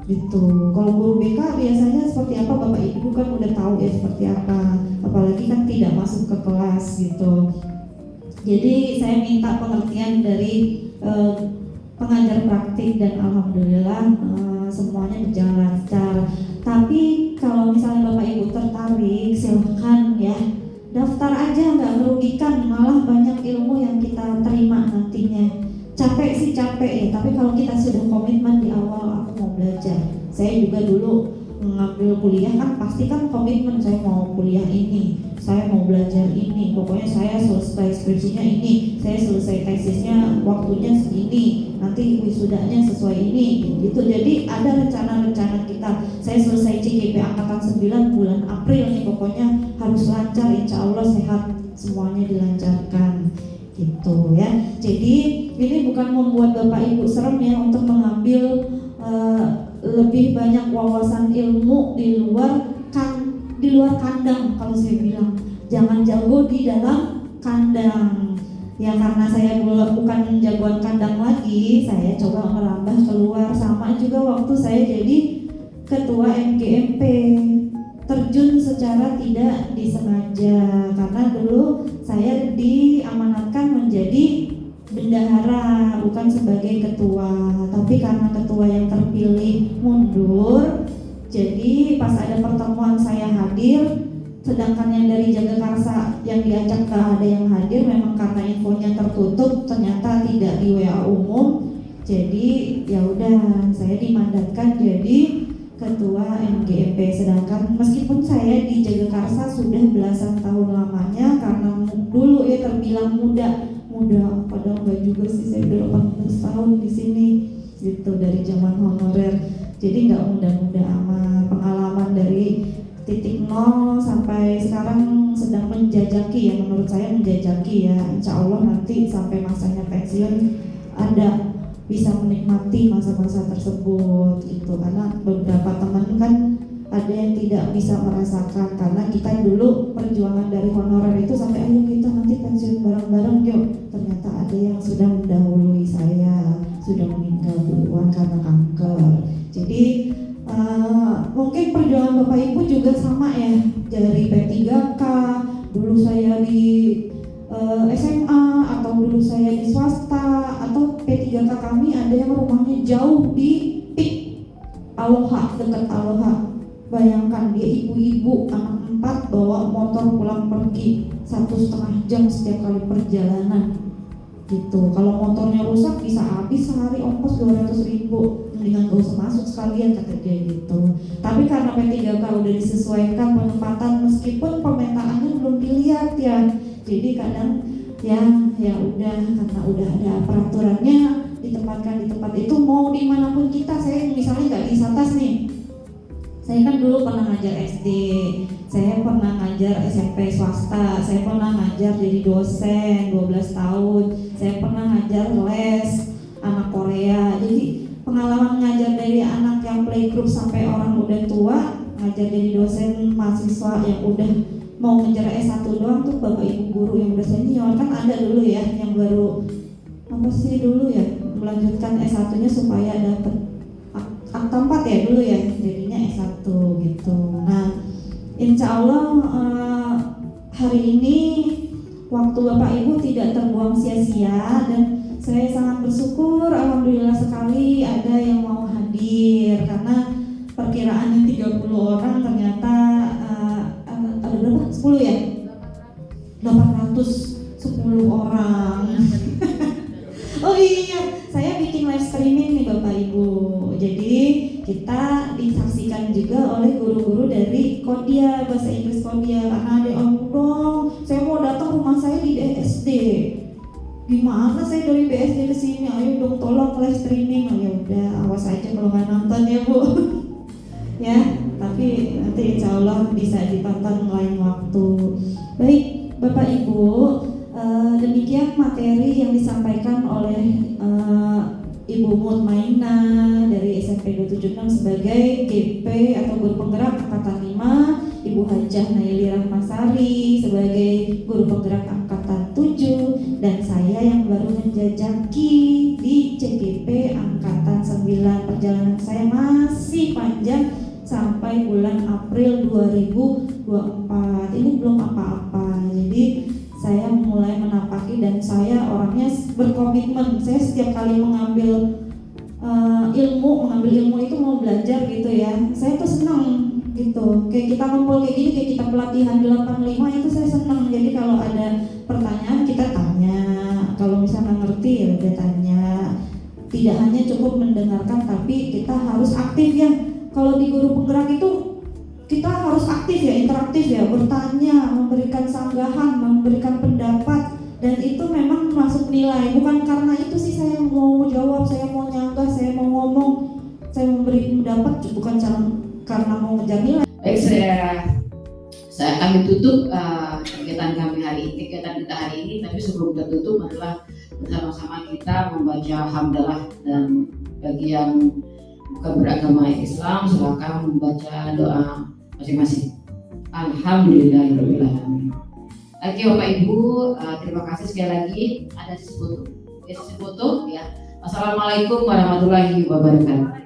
Gitu. Kalau guru BK biasanya seperti apa Bapak Ibu kan udah tahu ya seperti apa. Apalagi kan tidak masuk ke kelas gitu. Jadi saya minta pengertian dari pengajar praktik dan alhamdulillah semuanya berjalan lancar. Tapi kalau misalnya Bapak Ibu tertarik, silahkan ya daftar aja, nggak merugikan, malah banyak ilmu yang kita terima nantinya. Capek sih capek ya, tapi kalau kita sudah komitmen di awal, aku mau belajar. Saya juga dulu mengambil kuliah kan pasti kan komitmen, saya mau kuliah ini, saya mau belajar ini, pokoknya saya selesai skripsinya ini, saya selesai tesisnya waktunya segini, nanti wisudanya sesuai ini gitu. Jadi ada rencana-rencana kita. Saya selesai CGP angkatan 9 bulan April nih, pokoknya harus lancar, insya Allah sehat, semuanya dilancarkan gitu ya. Jadi ini bukan membuat Bapak Ibu serem ya untuk mengambil lebih banyak wawasan ilmu di luar kandang. Kalau saya bilang jangan jago di dalam kandang ya, karena saya bukan jagoan kandang lagi, saya coba merambah keluar. Sama juga waktu saya jadi ketua MGMP, terjun secara tidak disengaja karena dulu saya diamanatkan menjadi bendahara, bukan sebagai ketua. Tapi karena ketua yang terpilih mundur, jadi pas ada pertemuan saya hadir, sedangkan yang dari Jagakarsa yang diajak gak ada yang hadir. Memang karena infonya tertutup, ternyata tidak di WA umum. Jadi ya udah, saya dimandatkan jadi ketua MGMP. Sedangkan meskipun saya di Jagakarsa sudah belasan tahun lamanya, karena dulu ya terbilang muda, padahal enggak juga sih, saya udah 18 tahun di sini gitu dari zaman honorer. Jadi nggak muda-muda amat. Pengalaman dari titik nol sampai sekarang sedang menjajaki ya, menurut saya menjajaki ya. Insya Allah nanti sampai masanya pensiun ada bisa menikmati masa-masa tersebut gitu. Karena beberapa teman kan ada yang tidak bisa merasakan, karena kita dulu perjuangan dari honorer itu sampai ayo kita nanti pensiun bareng-bareng yuk. Ternyata ada yang sudah mendahului saya, sudah meninggal duluan karena kanker. Jadi mungkin perjuangan Bapak Ibu juga sama ya, dari P3K, dulu saya di SMA, atau dulu saya di swasta, atau P3K kami ada yang rumahnya jauh di PIK Aloha, dekat Aloha. Bayangkan dia ibu-ibu anak 4 bawa motor pulang pergi 1,5 jam setiap kali perjalanan gitu. Kalau motornya rusak bisa habis sehari ongkos 200.000, mendingan gak usah masuk sekalian kata dia gitu. Tapi karena P3K udah disesuaikan penempatan, meskipun pemetaannya belum dilihat ya, jadi kadang ya udah, karena udah ada peraturannya ditempatkan di tempat itu. Mau dimanapun kita, saya misalnya nggak di Satas nih, saya kan dulu pernah ngajar SD, saya pernah ngajar SMP swasta, saya pernah ngajar jadi dosen 12 tahun, saya pernah ngajar les anak Korea. Jadi pengalaman ngajar dari anak yang playgroup sampai orang udah tua, ngajar jadi dosen mahasiswa yang udah mau ngejar S1 doang tuh Bapak Ibu guru yang udah senior. Kan ada dulu ya yang baru apa sih dulu ya, melanjutkan S1-nya supaya dapat akta 4 ya dulu ya, jadinya S1 gitu. Nah, insya Allah hari ini waktu Bapak Ibu tidak terbuang sia-sia, dan saya sangat bersyukur, alhamdulillah sekali ada yang mau hadir, karena perkiraannya 30 orang ternyata ada berapa? 10 ya? 810 orang. Oh iya, saya bikin live streaming nih Bapak Ibu. Jadi kita disaksikan juga oleh guru-guru dari Kodia, bahasa Inggris Kodia. Karena ada dong, saya mau datang rumah saya di BSD. Gimana saya dari BSD ke sini? Ayo dong tolong live streaming. Oh ya udah, awas aja kalau nggak nonton ya Bu. ya, tapi nanti insya Allah bisa ditonton lain waktu. Baik Bapak Ibu, demikian materi yang disampaikan oleh Ibu Mutmainah dari SMP 276 sebagai GP atau guru penggerak angkatan 5, Ibu Hajah Naili Rahmasari sebagai guru penggerak angkatan 7, dan saya yang baru menjajaki di CGP angkatan 9. Perjalanan saya masih panjang sampai bulan April 2024. Ini belum apa-apa. Jadi saya mulai menapaki, dan saya orangnya berkomitmen. Saya setiap kali mengambil ilmu itu mau belajar gitu ya. Saya tuh senang gitu. Kayak kita ngumpul kayak gini, kayak kita pelatihan di 85 itu saya senang. Jadi kalau ada pertanyaan kita tanya. Kalau misalnya ngerti ya udah tanya. Tidak hanya cukup mendengarkan, tapi kita harus aktif ya. Kalau di guru penggerak itu kita harus aktif ya, interaktif ya, bertanya, memberikan sanggahan, memberikan pendapat, dan itu memang masuk nilai. Bukan karena itu sih saya mau jawab, saya mau nyanggah, saya mau ngomong, saya memberi pendapat, bukan karena mau ngejar nilai.
Baik, saya akan tutup kegiatan kami kegiatan kita hari ini. Tapi sebelum kita tutup adalah bersama-sama kita membaca hamdalah, dan bagi yang bukan beragama Islam silakan membaca doa masing-masing. Alhamdulillahirabbil alamin. Oke Bapak Ibu, terima kasih sekali lagi. Ada sesi foto ya. Assalamualaikum warahmatullahi wabarakatuh.